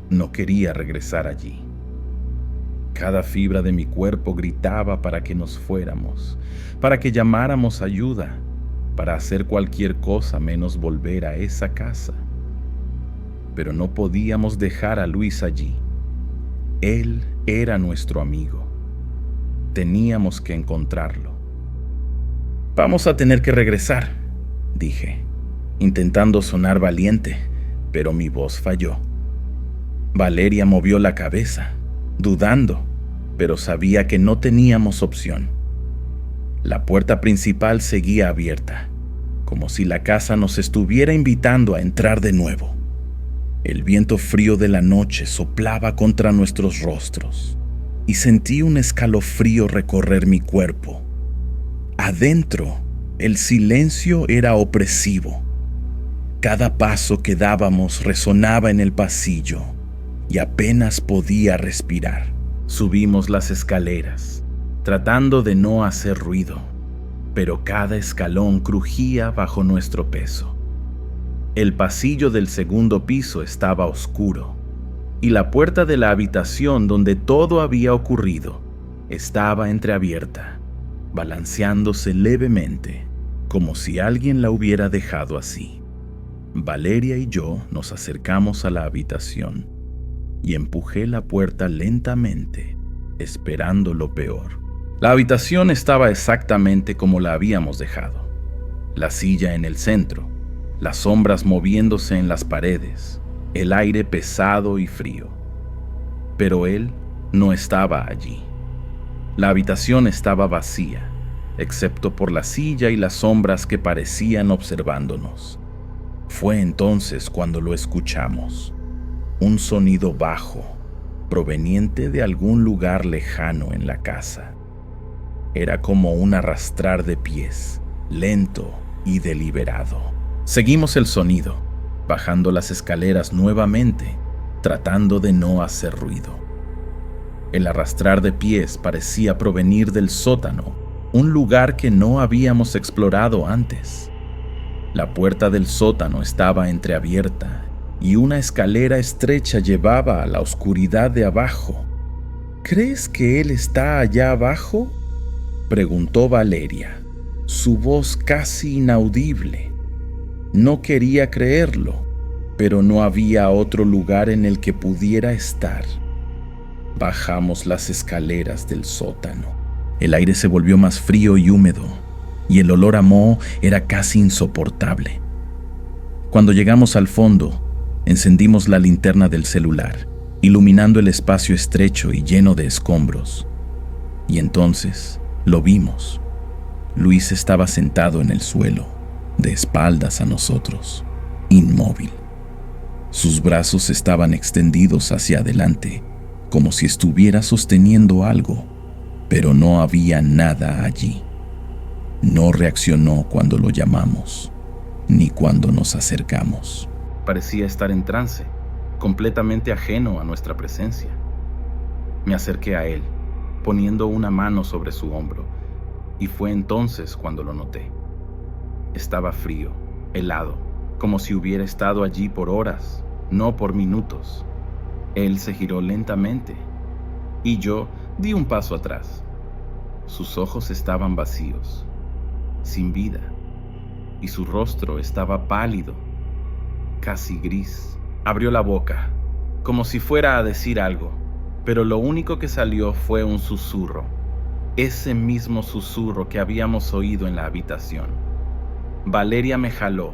No quería regresar allí. Cada fibra de mi cuerpo gritaba para que nos fuéramos, para que llamáramos ayuda, para hacer cualquier cosa menos volver a esa casa. Pero no podíamos dejar a Luis allí. Él era nuestro amigo. Teníamos que encontrarlo. «Vamos a tener que regresar», dije, intentando sonar valiente, pero mi voz falló. Valeria movió la cabeza, dudando, pero sabía que no teníamos opción. La puerta principal seguía abierta, como si la casa nos estuviera invitando a entrar de nuevo. El viento frío de la noche soplaba contra nuestros rostros y sentí un escalofrío recorrer mi cuerpo. Adentro, el silencio era opresivo. Cada paso que dábamos resonaba en el pasillo y apenas podía respirar. Subimos las escaleras, tratando de no hacer ruido, pero cada escalón crujía bajo nuestro peso. El pasillo del segundo piso estaba oscuro, y la puerta de la habitación donde todo había ocurrido estaba entreabierta, balanceándose levemente. como si alguien la hubiera dejado así. Valeria y yo nos acercamos a la habitación y empujé la puerta lentamente, esperando lo peor. La habitación estaba exactamente como la habíamos dejado. La silla en el centro, las sombras moviéndose en las paredes, el aire pesado y frío. Pero él no estaba allí. La habitación estaba vacía, excepto por la silla y las sombras que parecían observándonos. Fue entonces cuando lo escuchamos. Un sonido bajo, proveniente de algún lugar lejano en la casa. Era como un arrastrar de pies, lento y deliberado. Seguimos el sonido, bajando las escaleras nuevamente, tratando de no hacer ruido. El arrastrar de pies parecía provenir del sótano, un lugar que no habíamos explorado antes. La puerta del sótano estaba entreabierta y una escalera estrecha llevaba a la oscuridad de abajo. ¿Crees que él está allá abajo?, preguntó Valeria, su voz casi inaudible. No quería creerlo, pero no había otro lugar en el que pudiera estar. Bajamos las escaleras del sótano. El aire se volvió más frío y húmedo, y el olor a moho era casi insoportable. Cuando llegamos al fondo, encendimos la linterna del celular, iluminando el espacio estrecho y lleno de escombros. Y entonces lo vimos. Luis estaba sentado en el suelo, de espaldas a nosotros, inmóvil. Sus brazos estaban extendidos hacia adelante, como si estuviera sosteniendo algo, pero no había nada allí. No reaccionó cuando lo llamamos, ni cuando nos acercamos. Parecía estar en trance, completamente ajeno a nuestra presencia. Me acerqué a él, poniendo una mano sobre su hombro, y fue entonces cuando lo noté. Estaba frío, helado, como si hubiera estado allí por horas, no por minutos. Él se giró lentamente, y yo di un paso atrás. Sus ojos estaban vacíos, sin vida, y su rostro estaba pálido, casi gris. Abrió la boca, como si fuera a decir algo, pero lo único que salió fue un susurro, ese mismo susurro que habíamos oído en la habitación. Valeria me jaló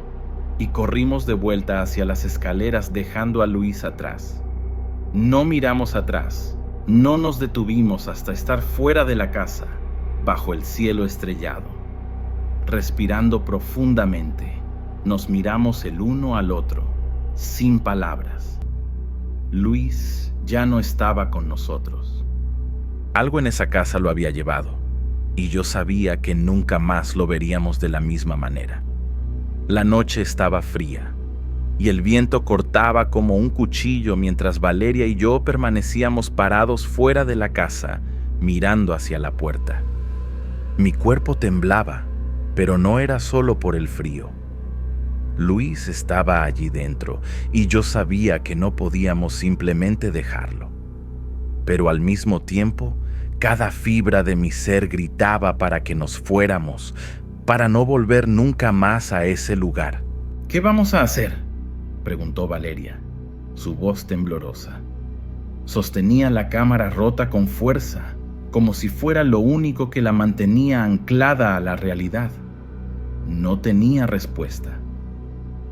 y corrimos de vuelta hacia las escaleras dejando a Luis atrás. No miramos atrás, no nos detuvimos hasta estar fuera de la casa, bajo el cielo estrellado. Respirando profundamente, nos miramos el uno al otro, sin palabras. Luis ya no estaba con nosotros. Algo en esa casa lo había llevado, y yo sabía que nunca más lo veríamos de la misma manera. La noche estaba fría, y el viento cortaba como un cuchillo mientras Valeria y yo permanecíamos parados fuera de la casa, mirando hacia la puerta. Mi cuerpo temblaba, pero no era solo por el frío. Luis estaba allí dentro, y yo sabía que no podíamos simplemente dejarlo. Pero al mismo tiempo, cada fibra de mi ser gritaba para que nos fuéramos, para no volver nunca más a ese lugar. ¿Qué vamos a hacer?, preguntó Valeria, su voz temblorosa. Sostenía la cámara rota con fuerza, como si fuera lo único que la mantenía anclada a la realidad. No tenía respuesta.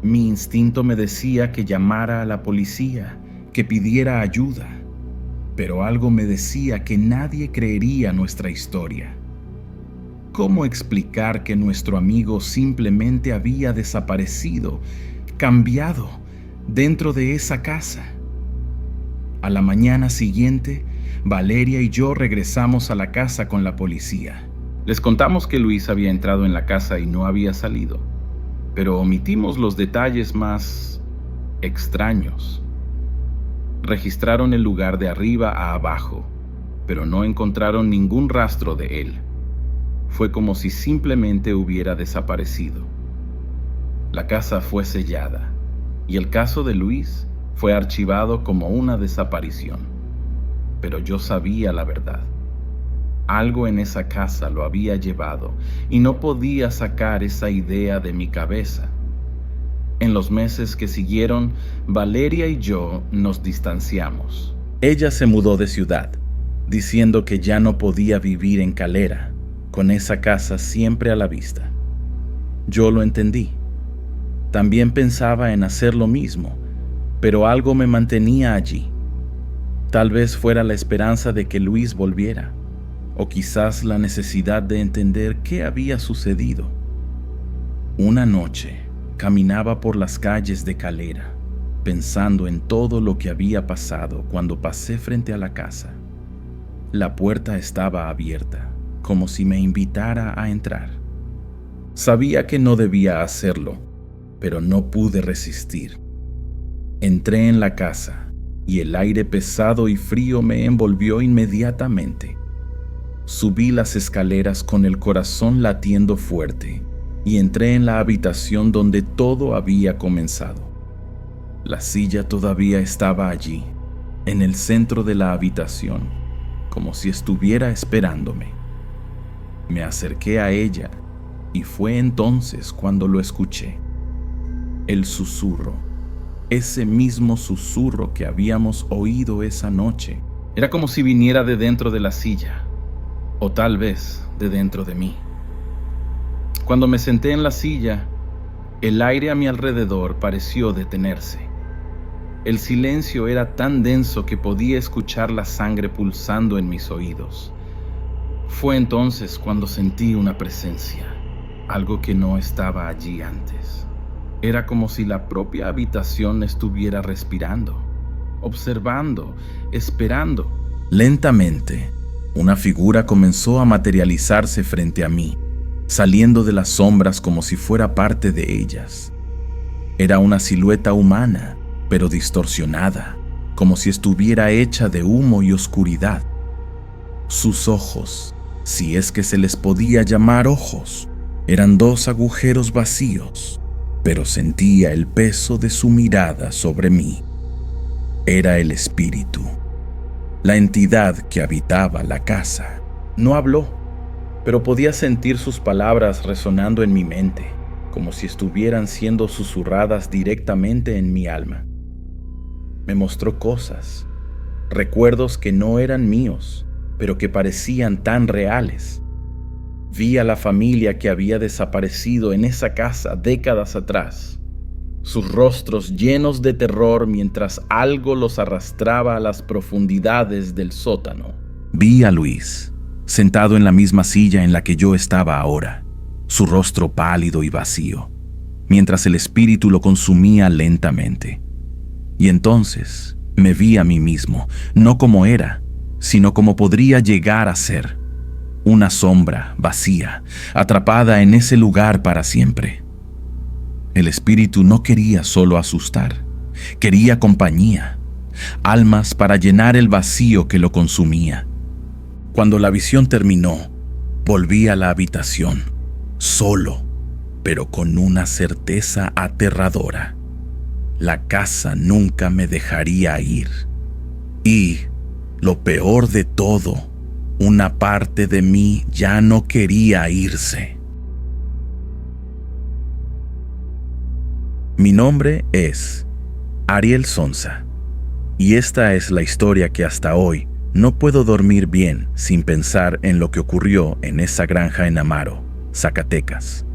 Mi instinto me decía que llamara a la policía, que pidiera ayuda, pero algo me decía que nadie creería nuestra historia. ¿Cómo explicar que nuestro amigo simplemente había desaparecido, cambiado, dentro de esa casa? A la mañana siguiente, Valeria y yo regresamos a la casa con la policía. Les contamos que Luis había entrado en la casa y no había salido, pero omitimos los detalles más extraños. Registraron el lugar de arriba a abajo, pero no encontraron ningún rastro de él. Fue como si simplemente hubiera desaparecido. La casa fue sellada, y el caso de Luis fue archivado como una desaparición. Pero yo sabía la verdad. Algo en esa casa lo había llevado y no podía sacar esa idea de mi cabeza. En los meses que siguieron, Valeria y yo nos distanciamos. Ella se mudó de ciudad, diciendo que ya no podía vivir en Calera, con esa casa siempre a la vista. Yo lo entendí. También pensaba en hacer lo mismo, pero algo me mantenía allí. Tal vez fuera la esperanza de que Luis volviera, o quizás la necesidad de entender qué había sucedido. Una noche, caminaba por las calles de Calera, pensando en todo lo que había pasado cuando pasé frente a la casa. La puerta estaba abierta, como si me invitara a entrar. Sabía que no debía hacerlo, pero no pude resistir. Entré en la casa y el aire pesado y frío me envolvió inmediatamente. Subí las escaleras con el corazón latiendo fuerte y entré en la habitación donde todo había comenzado. La silla todavía estaba allí, en el centro de la habitación, como si estuviera esperándome. Me acerqué a ella y fue entonces cuando lo escuché. El susurro, ese mismo susurro que habíamos oído esa noche, era como si viniera de dentro de la silla, o tal vez de dentro de mí. Cuando me senté en la silla, el aire a mi alrededor pareció detenerse. El silencio era tan denso que podía escuchar la sangre pulsando en mis oídos. Fue entonces cuando sentí una presencia, algo que no estaba allí antes. Era como si la propia habitación estuviera respirando, observando, esperando. Lentamente, una figura comenzó a materializarse frente a mí, saliendo de las sombras como si fuera parte de ellas. Era una silueta humana, pero distorsionada, como si estuviera hecha de humo y oscuridad. Sus ojos, si es que se les podía llamar ojos, eran dos agujeros vacíos, pero sentía el peso de su mirada sobre mí. Era el espíritu, la entidad que habitaba la casa. No habló, pero podía sentir sus palabras resonando en mi mente, como si estuvieran siendo susurradas directamente en mi alma. Me mostró cosas, recuerdos que no eran míos, pero que parecían tan reales. Vi a la familia que había desaparecido en esa casa décadas atrás, sus rostros llenos de terror mientras algo los arrastraba a las profundidades del sótano. Vi a Luis, sentado en la misma silla en la que yo estaba ahora, su rostro pálido y vacío, mientras el espíritu lo consumía lentamente. Y entonces me vi a mí mismo, no como era, sino como podría llegar a ser. Una sombra vacía, atrapada en ese lugar para siempre. El espíritu no quería solo asustar, quería compañía, almas para llenar el vacío que lo consumía. Cuando la visión terminó, volví a la habitación, solo, pero con una certeza aterradora. La casa nunca me dejaría ir. Y, lo peor de todo, una parte de mí ya no quería irse. Mi nombre es Ariel Sonza, y esta es la historia que hasta hoy no puedo dormir bien sin pensar en lo que ocurrió en esa granja en Amaro, Zacatecas.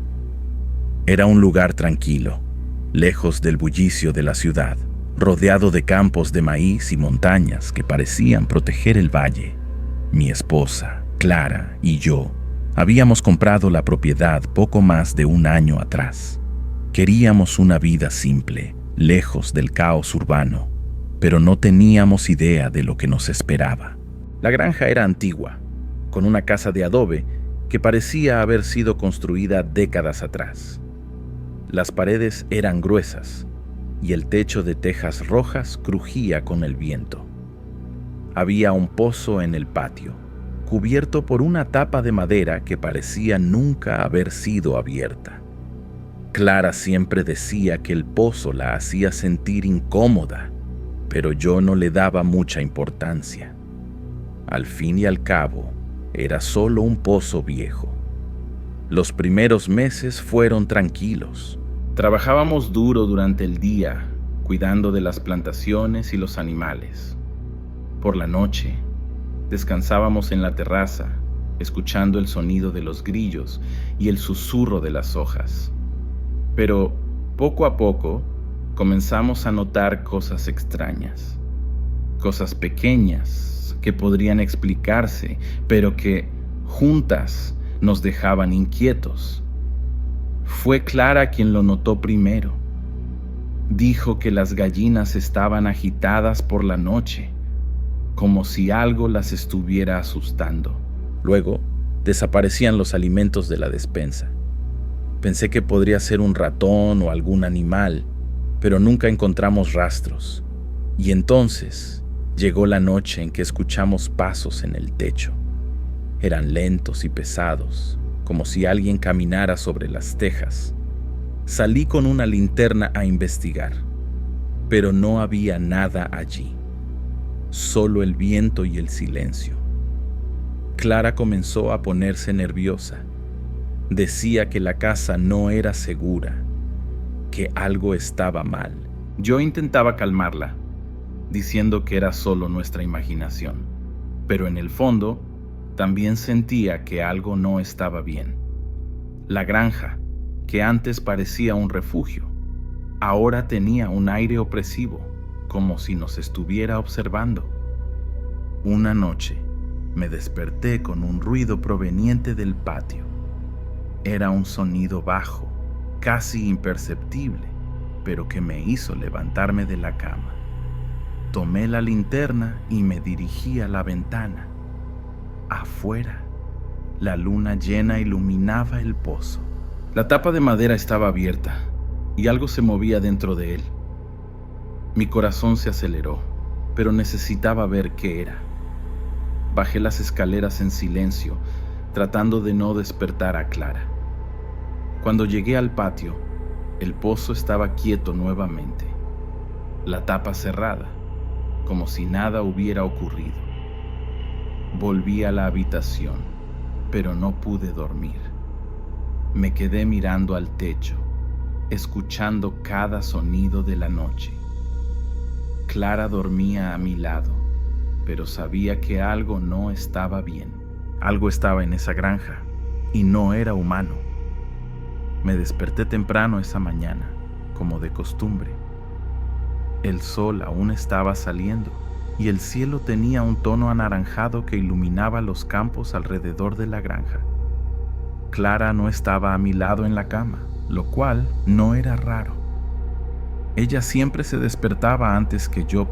Era un lugar tranquilo, lejos del bullicio de la ciudad, rodeado de campos de maíz y montañas que parecían proteger el valle. Mi esposa, Clara, y yo habíamos comprado la propiedad poco más de un año atrás. Queríamos una vida simple, lejos del caos urbano, pero no teníamos idea de lo que nos esperaba. La granja era antigua, con una casa de adobe que parecía haber sido construida décadas atrás. Las paredes eran gruesas y el techo de tejas rojas crujía con el viento. Había un pozo en el patio, cubierto por una tapa de madera que parecía nunca haber sido abierta. Clara siempre decía que el pozo la hacía sentir incómoda, pero yo no le daba mucha importancia. Al fin y al cabo, Era solo un pozo viejo. Los primeros meses fueron tranquilos. Trabajábamos duro durante el día, cuidando de las plantaciones y los animales. Por la noche, descansábamos en la terraza, escuchando el sonido de los grillos y el susurro de las hojas. Pero poco a poco comenzamos a notar cosas extrañas, cosas pequeñas que podrían explicarse, pero que juntas nos dejaban inquietos. Fue Clara quien lo notó primero. Dijo que las gallinas estaban agitadas por la noche, como si algo las estuviera asustando. Luego, desaparecían los alimentos de la despensa. Pensé que podría ser un ratón o algún animal, pero nunca encontramos rastros. Y entonces llegó la noche en que escuchamos pasos en el techo. Eran lentos y pesados, como si alguien caminara sobre las tejas. Salí con una linterna a investigar, pero no había nada allí, solo el viento y el silencio. Clara comenzó a ponerse nerviosa. Decía que la casa no era segura, que algo estaba mal. Yo intentaba calmarla, diciendo que era solo nuestra imaginación, pero en el fondo también sentía que algo no estaba bien. La granja, que antes parecía un refugio, ahora tenía un aire opresivo, como si nos estuviera observando. Una noche me desperté con un ruido proveniente del patio. Era un sonido bajo, casi imperceptible, pero que me hizo levantarme de la cama. Tomé la linterna y me dirigí a la ventana. Afuera, la luna llena iluminaba el pozo. La tapa de madera estaba abierta y algo se movía dentro de él. Mi corazón se aceleró, pero necesitaba ver qué era. Bajé las escaleras en silencio, tratando de no despertar a Clara. Cuando llegué al patio, el pozo estaba quieto nuevamente, la tapa cerrada, como si nada hubiera ocurrido. Volví a la habitación, pero no pude dormir. Me quedé mirando al techo, escuchando cada sonido de la noche. Clara dormía a mi lado, pero sabía que algo no estaba bien. Algo estaba en esa granja, y no era humano. Me desperté temprano esa mañana, como de costumbre. El sol aún estaba saliendo, y el cielo tenía un tono anaranjado que iluminaba los campos alrededor de la granja. Clara no estaba a mi lado en la cama, lo cual no era raro. Ella siempre se despertaba antes que yo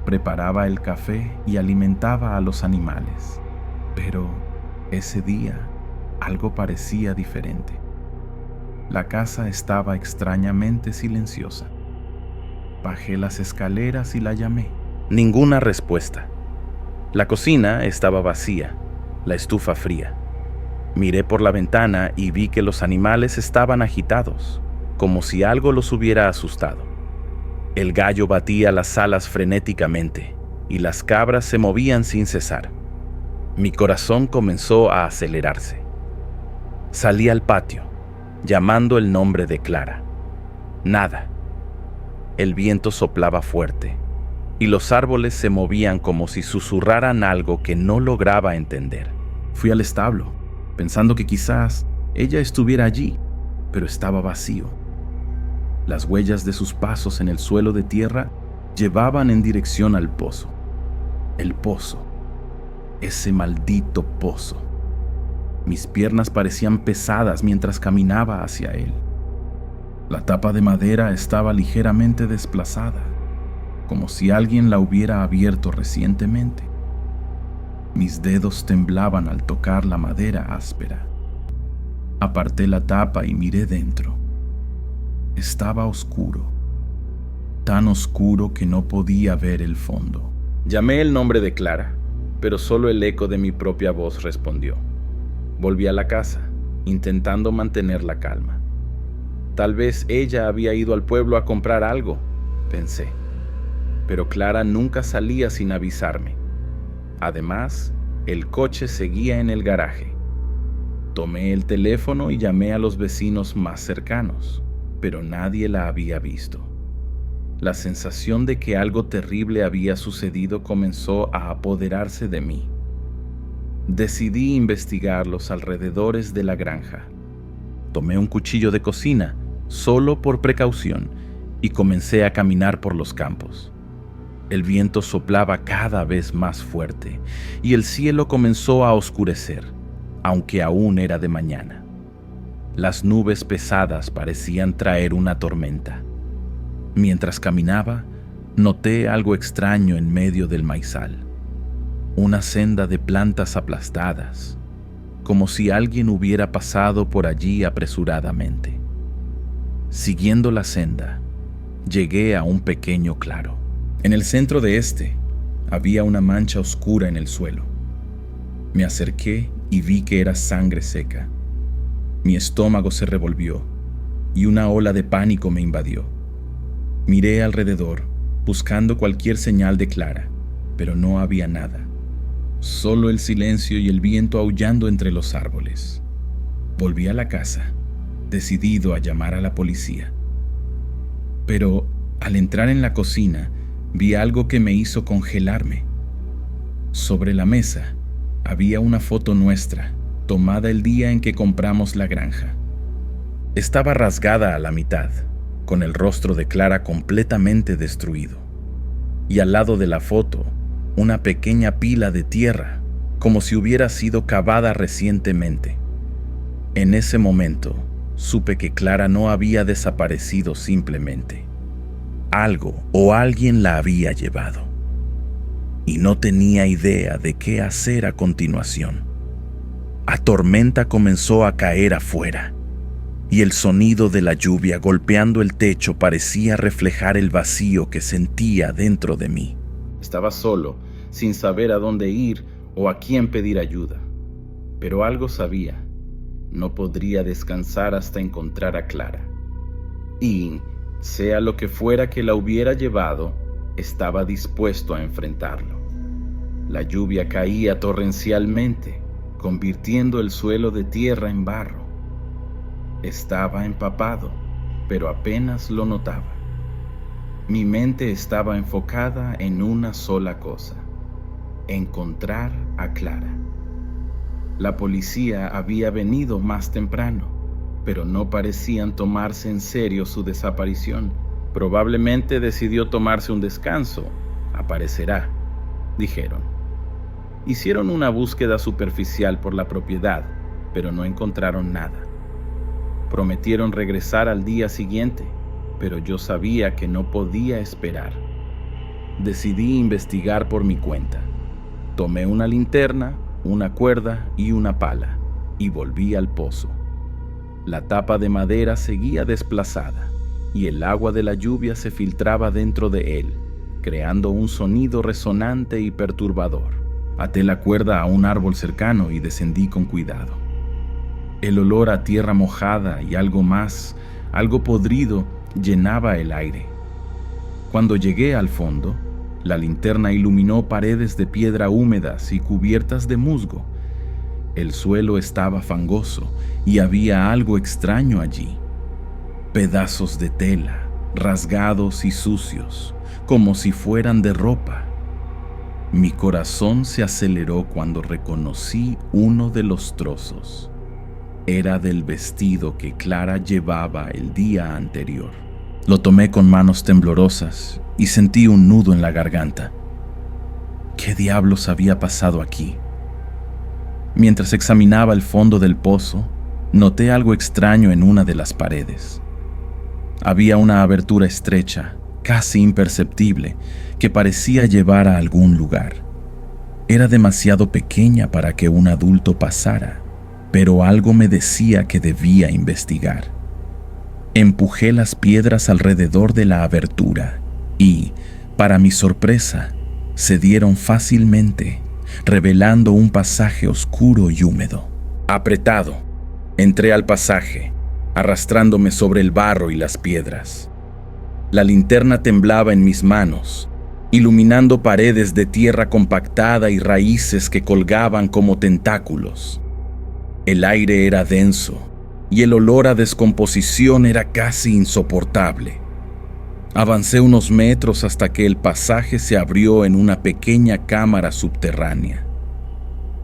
preparaba el café y alimentaba a los animales. Pero ese día algo parecía diferente. La casa estaba extrañamente silenciosa. Bajé las escaleras y la llamé. Ninguna respuesta. La cocina estaba vacía, la estufa fría. Miré por la ventana y vi que los animales estaban agitados, como si algo los hubiera asustado. El gallo batía las alas frenéticamente y las cabras se movían sin cesar. Mi corazón comenzó a acelerarse. Salí al patio, llamando el nombre de Clara. Nada. El viento soplaba fuerte y los árboles se movían como si susurraran algo que no lograba entender. Fui al establo, pensando que quizás ella estuviera allí, pero estaba vacío. Las huellas de sus pasos en el suelo de tierra llevaban en dirección al pozo. El pozo. Ese maldito pozo. Mis piernas parecían pesadas mientras caminaba hacia él. La tapa de madera estaba ligeramente desplazada, como si alguien la hubiera abierto recientemente. Mis dedos temblaban al tocar la madera áspera. Aparté la tapa y miré dentro. Estaba oscuro, tan oscuro que no podía ver el fondo. Llamé el nombre de Clara, pero solo el eco de mi propia voz respondió. Volví a la casa, intentando mantener la calma. Tal vez ella había ido al pueblo a comprar algo, pensé. Pero Clara nunca salía sin avisarme. Además, El coche seguía en el garaje. Tomé el teléfono y llamé a los vecinos más cercanos, pero nadie la había visto. La sensación de que algo terrible había sucedido comenzó a apoderarse de mí. Decidí investigar los alrededores de la granja. Tomé un cuchillo de cocina, solo por precaución, y comencé a caminar por los campos. El viento soplaba cada vez más fuerte y el cielo comenzó a oscurecer, aunque aún era de mañana. Las nubes pesadas parecían traer una tormenta. Mientras caminaba, noté algo extraño en medio del maizal. Una senda de plantas aplastadas, como si alguien hubiera pasado por allí apresuradamente. Siguiendo la senda, llegué a un pequeño claro. En el centro de este, había una mancha oscura en el suelo. Me acerqué y vi que era sangre seca. Mi estómago se revolvió y una ola de pánico me invadió. Miré alrededor, buscando cualquier señal de Clara, pero no había nada. Solo el silencio y el viento aullando entre los árboles. Volví a la casa, decidido a llamar a la policía. Pero al entrar en la cocina, vi algo que me hizo congelarme. Sobre la mesa había una foto nuestra, tomada el día en que compramos la granja. Estaba rasgada a la mitad, con el rostro de Clara completamente destruido. Y al lado de la foto, una pequeña pila de tierra, como si hubiera sido cavada recientemente. En ese momento, supe que Clara no había desaparecido simplemente. Algo o alguien la había llevado. Y no tenía idea de qué hacer a continuación. La tormenta comenzó a caer afuera, y el sonido de la lluvia golpeando el techo parecía reflejar el vacío que sentía dentro de mí. Estaba solo, sin saber a dónde ir o a quién pedir ayuda. Pero algo sabía. No podría descansar hasta encontrar a Clara. Y, sea lo que fuera que la hubiera llevado, estaba dispuesto a enfrentarlo. La lluvia caía torrencialmente, convirtiendo el suelo de tierra en barro. Estaba empapado, pero apenas lo notaba. Mi mente estaba enfocada en una sola cosa: encontrar a Clara. La policía había venido más temprano, pero no parecían tomarse en serio su desaparición. Probablemente decidió tomarse un descanso. Aparecerá, dijeron. Hicieron una búsqueda superficial por la propiedad, pero no encontraron nada. Prometieron regresar al día siguiente, pero yo sabía que no podía esperar. Decidí investigar por mi cuenta. Tomé una linterna, una cuerda y una pala, y volví al pozo. La tapa de madera seguía desplazada, y el agua de la lluvia se filtraba dentro de él, creando un sonido resonante y perturbador. Até la cuerda a un árbol cercano y descendí con cuidado. El olor a tierra mojada y algo más, algo podrido, llenaba el aire. Cuando llegué al fondo, la linterna iluminó paredes de piedra húmedas y cubiertas de musgo. El suelo estaba fangoso y había algo extraño allí. Pedazos de tela, rasgados y sucios, como si fueran de ropa. Mi corazón se aceleró cuando reconocí uno de los trozos. Era del vestido que Clara llevaba el día anterior. Lo tomé con manos temblorosas y sentí un nudo en la garganta. ¿Qué diablos había pasado aquí? Mientras examinaba el fondo del pozo, noté algo extraño en una de las paredes. Había una abertura estrecha, casi imperceptible, que parecía llevar a algún lugar. Era demasiado pequeña para que un adulto pasara, pero algo me decía que debía investigar. Empujé las piedras alrededor de la abertura y, para mi sorpresa, cedieron fácilmente, revelando un pasaje oscuro y húmedo. Apretado, entré al pasaje, arrastrándome sobre el barro y las piedras. La linterna temblaba en mis manos, iluminando paredes de tierra compactada y raíces que colgaban como tentáculos. El aire era denso y el olor a descomposición era casi insoportable. Avancé unos metros hasta que el pasaje se abrió en una pequeña cámara subterránea.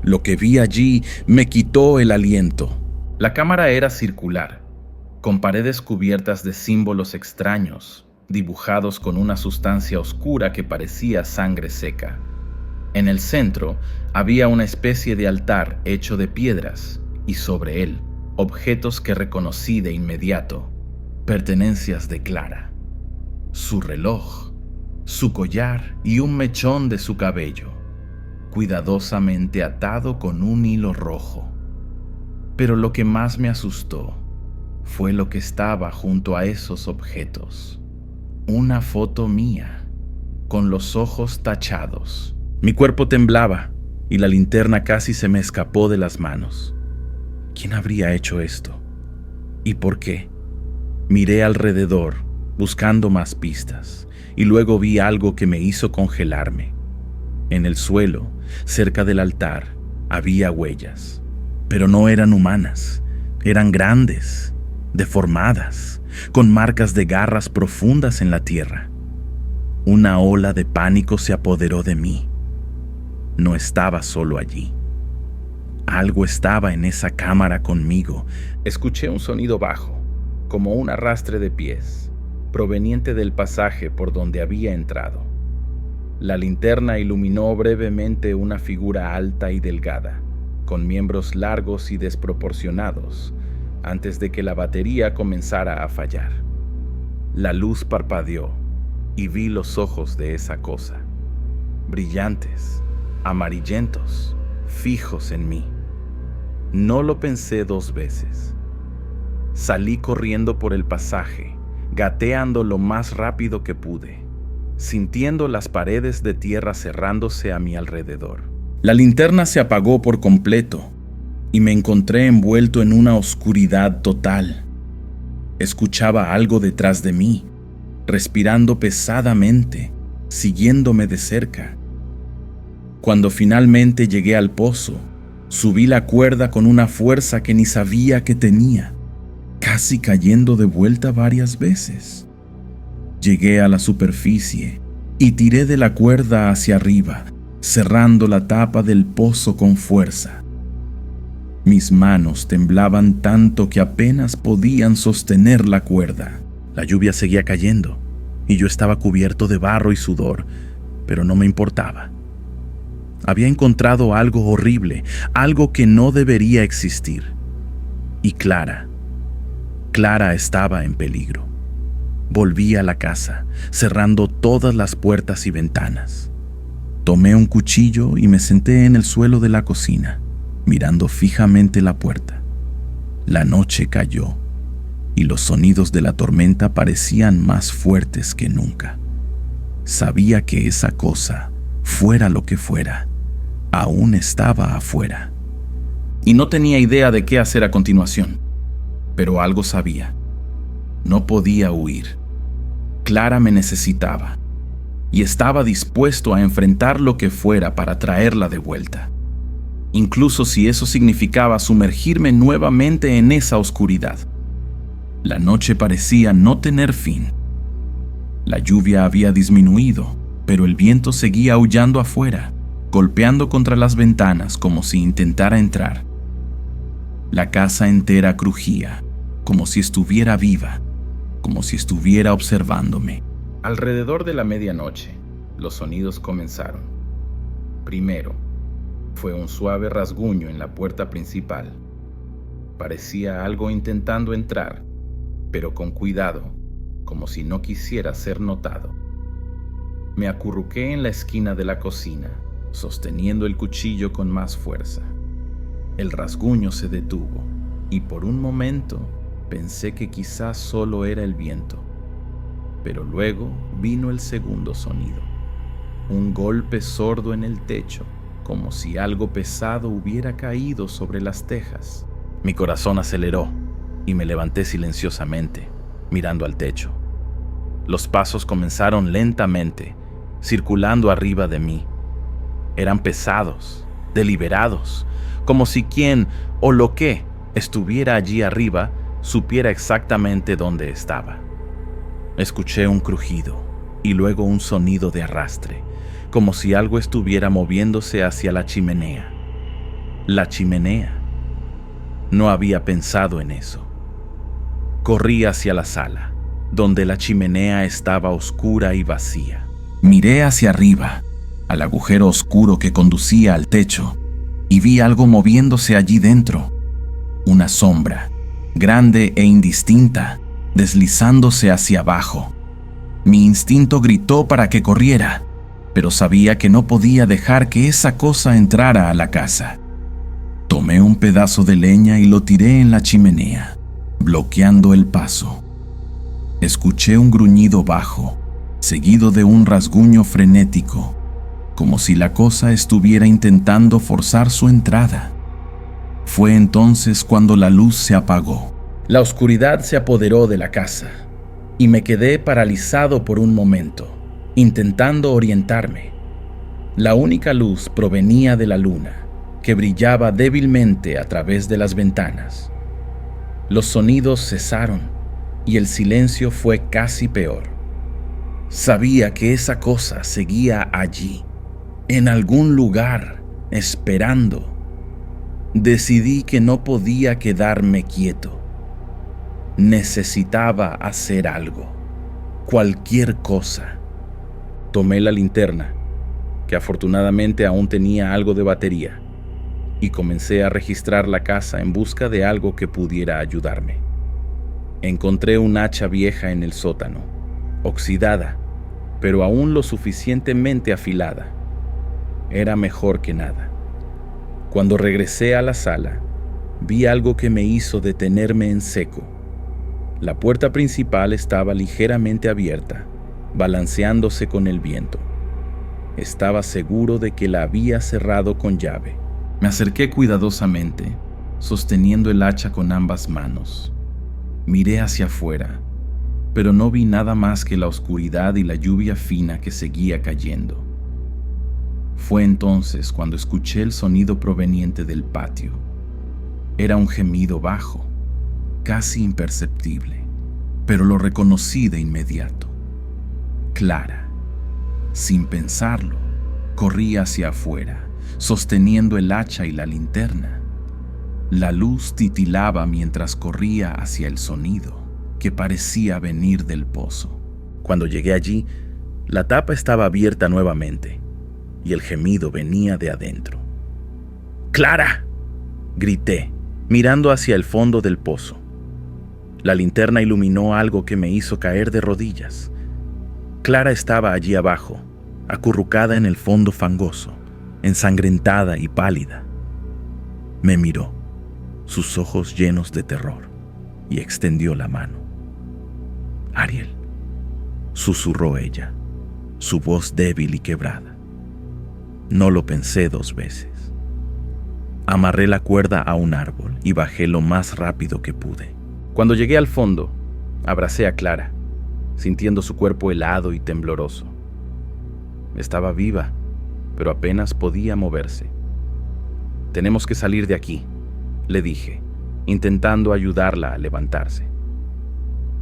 Lo que vi allí me quitó el aliento. La cámara era circular, con paredes cubiertas de símbolos extraños, dibujados con una sustancia oscura que parecía sangre seca. En el centro había una especie de altar hecho de piedras y sobre él objetos que reconocí de inmediato, pertenencias de Clara. Su reloj, su collar y un mechón de su cabello, cuidadosamente atado con un hilo rojo. Pero lo que más me asustó fue lo que estaba junto a esos objetos. Una foto mía, con los ojos tachados. Mi cuerpo temblaba y la linterna casi se me escapó de las manos. ¿Quién habría hecho esto? ¿Y por qué? Miré alrededor, buscando más pistas, y luego vi algo que me hizo congelarme. En el suelo, cerca del altar, había huellas, pero no eran humanas, eran grandes, deformadas, con marcas de garras profundas en la tierra. Una ola de pánico se apoderó de mí. No estaba solo allí. Algo estaba en esa cámara conmigo. Escuché un sonido bajo, como un arrastre de pies, proveniente del pasaje por donde había entrado. La linterna iluminó brevemente una figura alta y delgada, con miembros largos y desproporcionados, antes de que la batería comenzara a fallar. La luz parpadeó y vi los ojos de esa cosa, brillantes, amarillentos, fijos en mí. No lo pensé dos veces. Salí corriendo por el pasaje, gateando lo más rápido que pude, sintiendo las paredes de tierra cerrándose a mi alrededor. La linterna se apagó por completo y me encontré envuelto en una oscuridad total. Escuchaba algo detrás de mí, respirando pesadamente, siguiéndome de cerca. Cuando finalmente llegué al pozo, subí la cuerda con una fuerza que ni sabía que tenía, casi cayendo de vuelta varias veces. Llegué a la superficie y tiré de la cuerda hacia arriba, cerrando la tapa del pozo con fuerza. Mis manos temblaban tanto que apenas podían sostener la cuerda. La lluvia seguía cayendo y yo estaba cubierto de barro y sudor, pero no me importaba. Había encontrado algo horrible, algo que no debería existir. Y Clara estaba en peligro. Volví a la casa, cerrando todas las puertas y ventanas. Tomé un cuchillo y me senté en el suelo de la cocina, mirando fijamente la puerta. La noche cayó y los sonidos de la tormenta parecían más fuertes que nunca. Sabía que esa cosa, fuera lo que fuera, aún estaba afuera. Y no tenía idea de qué hacer a continuación, pero algo sabía. No podía huir. Clara me necesitaba y estaba dispuesto a enfrentar lo que fuera para traerla de vuelta, incluso si eso significaba sumergirme nuevamente en esa oscuridad. La noche parecía no tener fin. La lluvia había disminuido, pero el viento seguía aullando afuera, golpeando contra las ventanas como si intentara entrar. La casa entera crujía, como si estuviera viva, como si estuviera observándome. Alrededor de la medianoche, los sonidos comenzaron. Primero, fue un suave rasguño en la puerta principal. Parecía algo intentando entrar, pero con cuidado, como si no quisiera ser notado. Me acurruqué en la esquina de la cocina, sosteniendo el cuchillo con más fuerza. El rasguño se detuvo, y por un momento pensé que quizás solo era el viento. Pero luego vino el segundo sonido, un golpe sordo en el techo, como si algo pesado hubiera caído sobre las tejas. Mi corazón aceleró y me levanté silenciosamente, mirando al techo. Los pasos comenzaron lentamente circulando arriba de mí. Eran pesados, deliberados, como si quien o lo que estuviera allí arriba supiera exactamente dónde estaba. Escuché un crujido y luego un sonido de arrastre, como si algo estuviera moviéndose hacia la chimenea. La chimenea. No había pensado en eso. Corrí hacia la sala, donde la chimenea estaba oscura y vacía. Miré hacia arriba, al agujero oscuro que conducía al techo, y vi algo moviéndose allí dentro. Una sombra, grande e indistinta, deslizándose hacia abajo. Mi instinto gritó para que corriera, pero sabía que no podía dejar que esa cosa entrara a la casa. Tomé un pedazo de leña y lo tiré en la chimenea, bloqueando el paso. Escuché un gruñido bajo, seguido de un rasguño frenético, como si la cosa estuviera intentando forzar su entrada. Fue entonces cuando la luz se apagó. La oscuridad se apoderó de la casa y me quedé paralizado por un momento, intentando orientarme. La única luz provenía de la luna, que brillaba débilmente a través de las ventanas. Los sonidos cesaron y el silencio fue casi peor. Sabía que esa cosa seguía allí, en algún lugar, esperando. Decidí que no podía quedarme quieto. Necesitaba hacer algo, cualquier cosa. Tomé la linterna, que afortunadamente aún tenía algo de batería, y comencé a registrar la casa en busca de algo que pudiera ayudarme. Encontré un hacha vieja en el sótano, oxidada, pero aún lo suficientemente afilada. Era mejor que nada. Cuando regresé a la sala, vi algo que me hizo detenerme en seco. La puerta principal estaba ligeramente abierta, balanceándose con el viento. Estaba seguro de que la había cerrado con llave. Me acerqué cuidadosamente, sosteniendo el hacha con ambas manos. Miré hacia afuera, pero no vi nada más que la oscuridad y la lluvia fina que seguía cayendo. Fue entonces cuando escuché el sonido proveniente del patio. Era un gemido bajo, casi imperceptible, pero lo reconocí de inmediato. Clara. Sin pensarlo, corrí hacia afuera, sosteniendo el hacha y la linterna. La luz titilaba mientras corría hacia el sonido, que parecía venir del pozo. Cuando llegué allí, la tapa estaba abierta nuevamente, y el gemido venía de adentro. ¡Clara!, grité, mirando hacia el fondo del pozo. La linterna iluminó algo que me hizo caer de rodillas. Clara estaba allí abajo, acurrucada en el fondo fangoso, ensangrentada y pálida. Me miró, sus ojos llenos de terror, y extendió la mano. «Ariel», susurró ella, su voz débil y quebrada. No lo pensé 2 veces. Amarré la cuerda a un árbol y bajé lo más rápido que pude. Cuando llegué al fondo, abracé a Clara, sintiendo su cuerpo helado y tembloroso. Estaba viva, pero apenas podía moverse. «Tenemos que salir de aquí», le dije, intentando ayudarla a levantarse.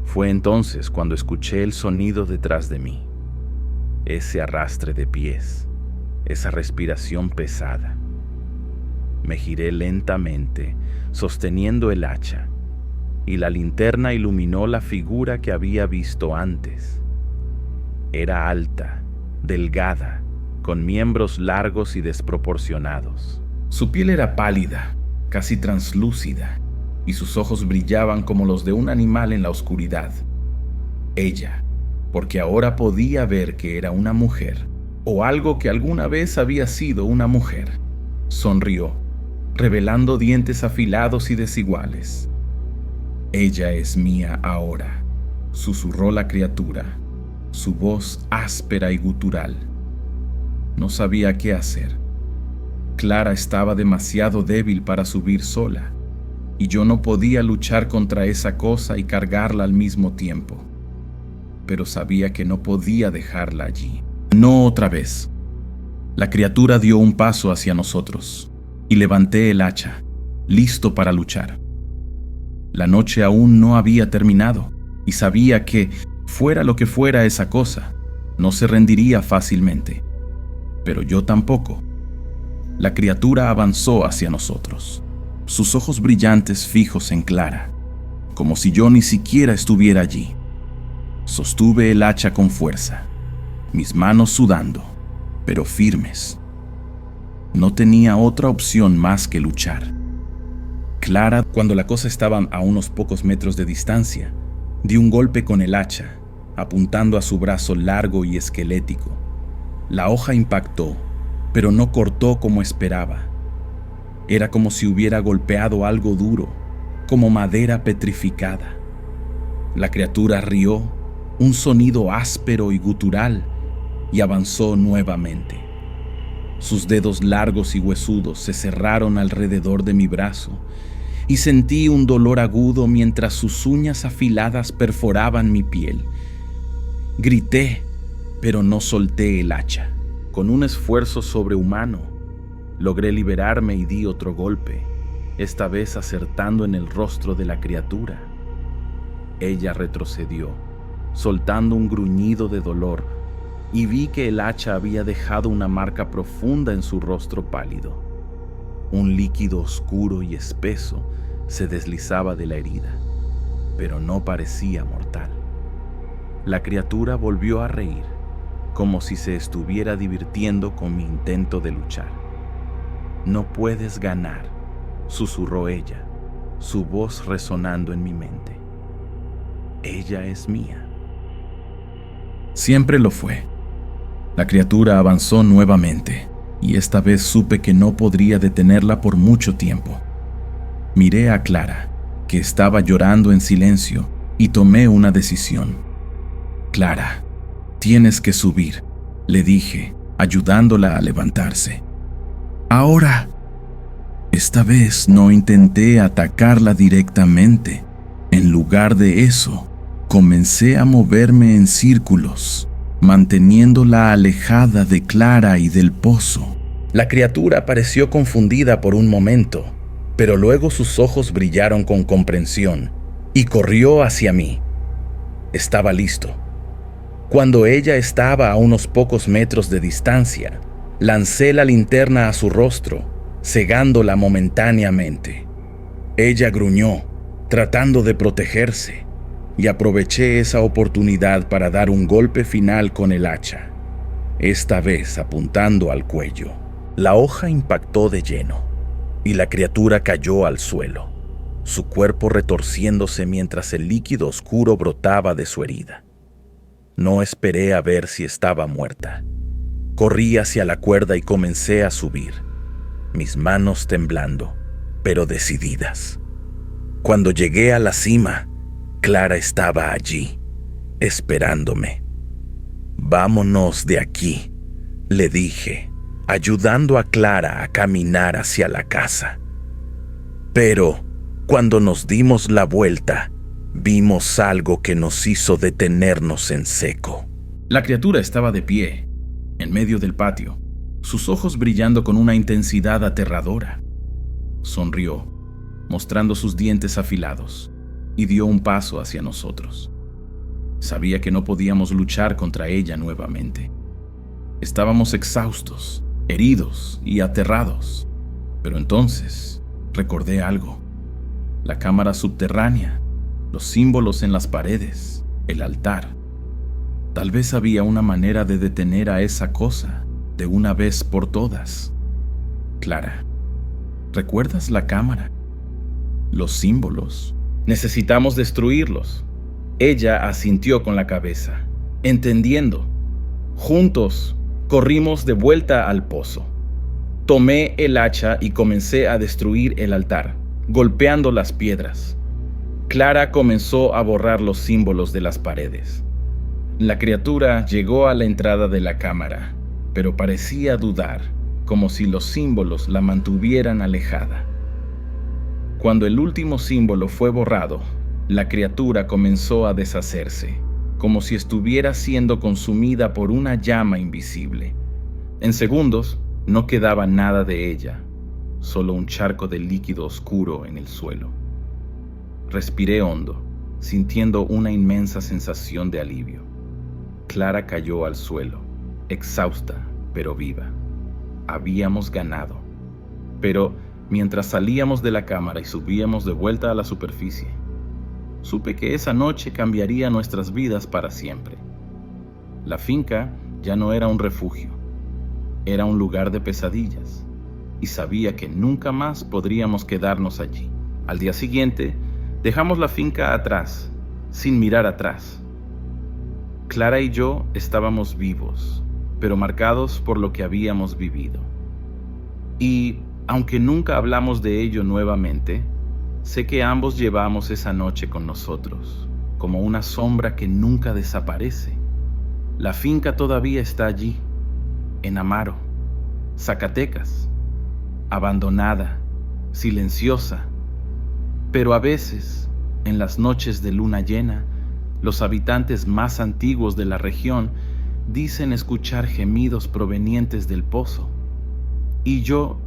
Fue entonces cuando escuché el sonido detrás de mí, ese arrastre de pies, esa respiración pesada. Me giré lentamente, sosteniendo el hacha, y la linterna iluminó la figura que había visto antes. Era alta, delgada, con miembros largos y desproporcionados. Su piel era pálida, casi translúcida, y sus ojos brillaban como los de un animal en la oscuridad. Ella, porque ahora podía ver que era una mujer, o algo que alguna vez había sido una mujer, sonrió, revelando dientes afilados y desiguales. «Ella es mía ahora», susurró la criatura, su voz áspera y gutural. No sabía qué hacer. Clara estaba demasiado débil para subir sola, y yo no podía luchar contra esa cosa y cargarla al mismo tiempo. Pero sabía que no podía dejarla allí. No otra vez. La criatura dio un paso hacia nosotros y levanté el hacha, listo para luchar. La noche aún no había terminado y sabía que, fuera lo que fuera esa cosa, no se rendiría fácilmente. Pero yo tampoco. La criatura avanzó hacia nosotros, sus ojos brillantes fijos en Clara, como si yo ni siquiera estuviera allí. Sostuve el hacha con fuerza, mis manos sudando, pero firmes. No tenía otra opción más que luchar. Clara, cuando la cosa estaba a unos pocos metros de distancia, dio un golpe con el hacha, apuntando a su brazo largo y esquelético. La hoja impactó, pero no cortó como esperaba. Era como si hubiera golpeado algo duro, como madera petrificada. La criatura rió, un sonido áspero y gutural, y avanzó nuevamente. Sus dedos largos y huesudos se cerraron alrededor de mi brazo, y sentí un dolor agudo mientras sus uñas afiladas perforaban mi piel. Grité, pero no solté el hacha. Con un esfuerzo sobrehumano, logré liberarme y di otro golpe, esta vez acertando en el rostro de la criatura. Ella retrocedió, soltando un gruñido de dolor, y vi que el hacha había dejado una marca profunda en su rostro pálido. Un líquido oscuro y espeso se deslizaba de la herida, pero no parecía mortal. La criatura volvió a reír, como si se estuviera divirtiendo con mi intento de luchar. «No puedes ganar», susurró ella, su voz resonando en mi mente. «Ella es mía». Siempre lo fue. La criatura avanzó nuevamente, y esta vez supe que no podría detenerla por mucho tiempo. Miré a Clara, que estaba llorando en silencio, y tomé una decisión. «Clara, tienes que subir», le dije, ayudándola a levantarse. «Ahora». Esta vez no intenté atacarla directamente. En lugar de eso, comencé a moverme en círculos, manteniéndola alejada de Clara y del pozo. La criatura pareció confundida por un momento, pero luego sus ojos brillaron con comprensión y corrió hacia mí. Estaba listo. Cuando ella estaba a unos pocos metros de distancia, lancé la linterna a su rostro, cegándola momentáneamente. Ella gruñó, tratando de protegerse, y aproveché esa oportunidad para dar un golpe final con el hacha, esta vez apuntando al cuello. La hoja impactó de lleno, y la criatura cayó al suelo, su cuerpo retorciéndose mientras el líquido oscuro brotaba de su herida. No esperé a ver si estaba muerta. Corrí hacia la cuerda y comencé a subir, mis manos temblando, pero decididas. Cuando llegué a la cima, Clara estaba allí, esperándome. «Vámonos de aquí», le dije, ayudando a Clara a caminar hacia la casa. Pero, cuando nos dimos la vuelta, vimos algo que nos hizo detenernos en seco. La criatura estaba de pie, en medio del patio, sus ojos brillando con una intensidad aterradora. Sonrió, mostrando sus dientes afilados, y dio un paso hacia nosotros. Sabía que no podíamos luchar contra ella nuevamente. Estábamos exhaustos, heridos y aterrados. Pero entonces recordé algo: la cámara subterránea, los símbolos en las paredes, el altar. Tal vez había una manera de detener a esa cosa de una vez por todas. Clara, ¿recuerdas la cámara? Los símbolos. Necesitamos destruirlos. Ella asintió con la cabeza, entendiendo. Juntos, corrimos de vuelta al pozo. Tomé el hacha y comencé a destruir el altar, golpeando las piedras. Clara comenzó a borrar los símbolos de las paredes. La criatura llegó a la entrada de la cámara, pero parecía dudar, como si los símbolos la mantuvieran alejada. Cuando el último símbolo fue borrado, la criatura comenzó a deshacerse, como si estuviera siendo consumida por una llama invisible. En segundos, no quedaba nada de ella, solo un charco de líquido oscuro en el suelo. Respiré hondo, sintiendo una inmensa sensación de alivio. Clara cayó al suelo, exhausta pero viva. Habíamos ganado. Pero mientras salíamos de la cámara y subíamos de vuelta a la superficie, supe que esa noche cambiaría nuestras vidas para siempre. La finca ya no era un refugio, era un lugar de pesadillas, y sabía que nunca más podríamos quedarnos allí. Al día siguiente, dejamos la finca atrás, sin mirar atrás. Clara y yo estábamos vivos, pero marcados por lo que habíamos vivido. Y, aunque nunca hablamos de ello nuevamente, sé que ambos llevamos esa noche con nosotros, como una sombra que nunca desaparece. La finca todavía está allí, en Amaro, Zacatecas, abandonada, silenciosa, pero a veces, en las noches de luna llena, los habitantes más antiguos de la región dicen escuchar gemidos provenientes del pozo, y yo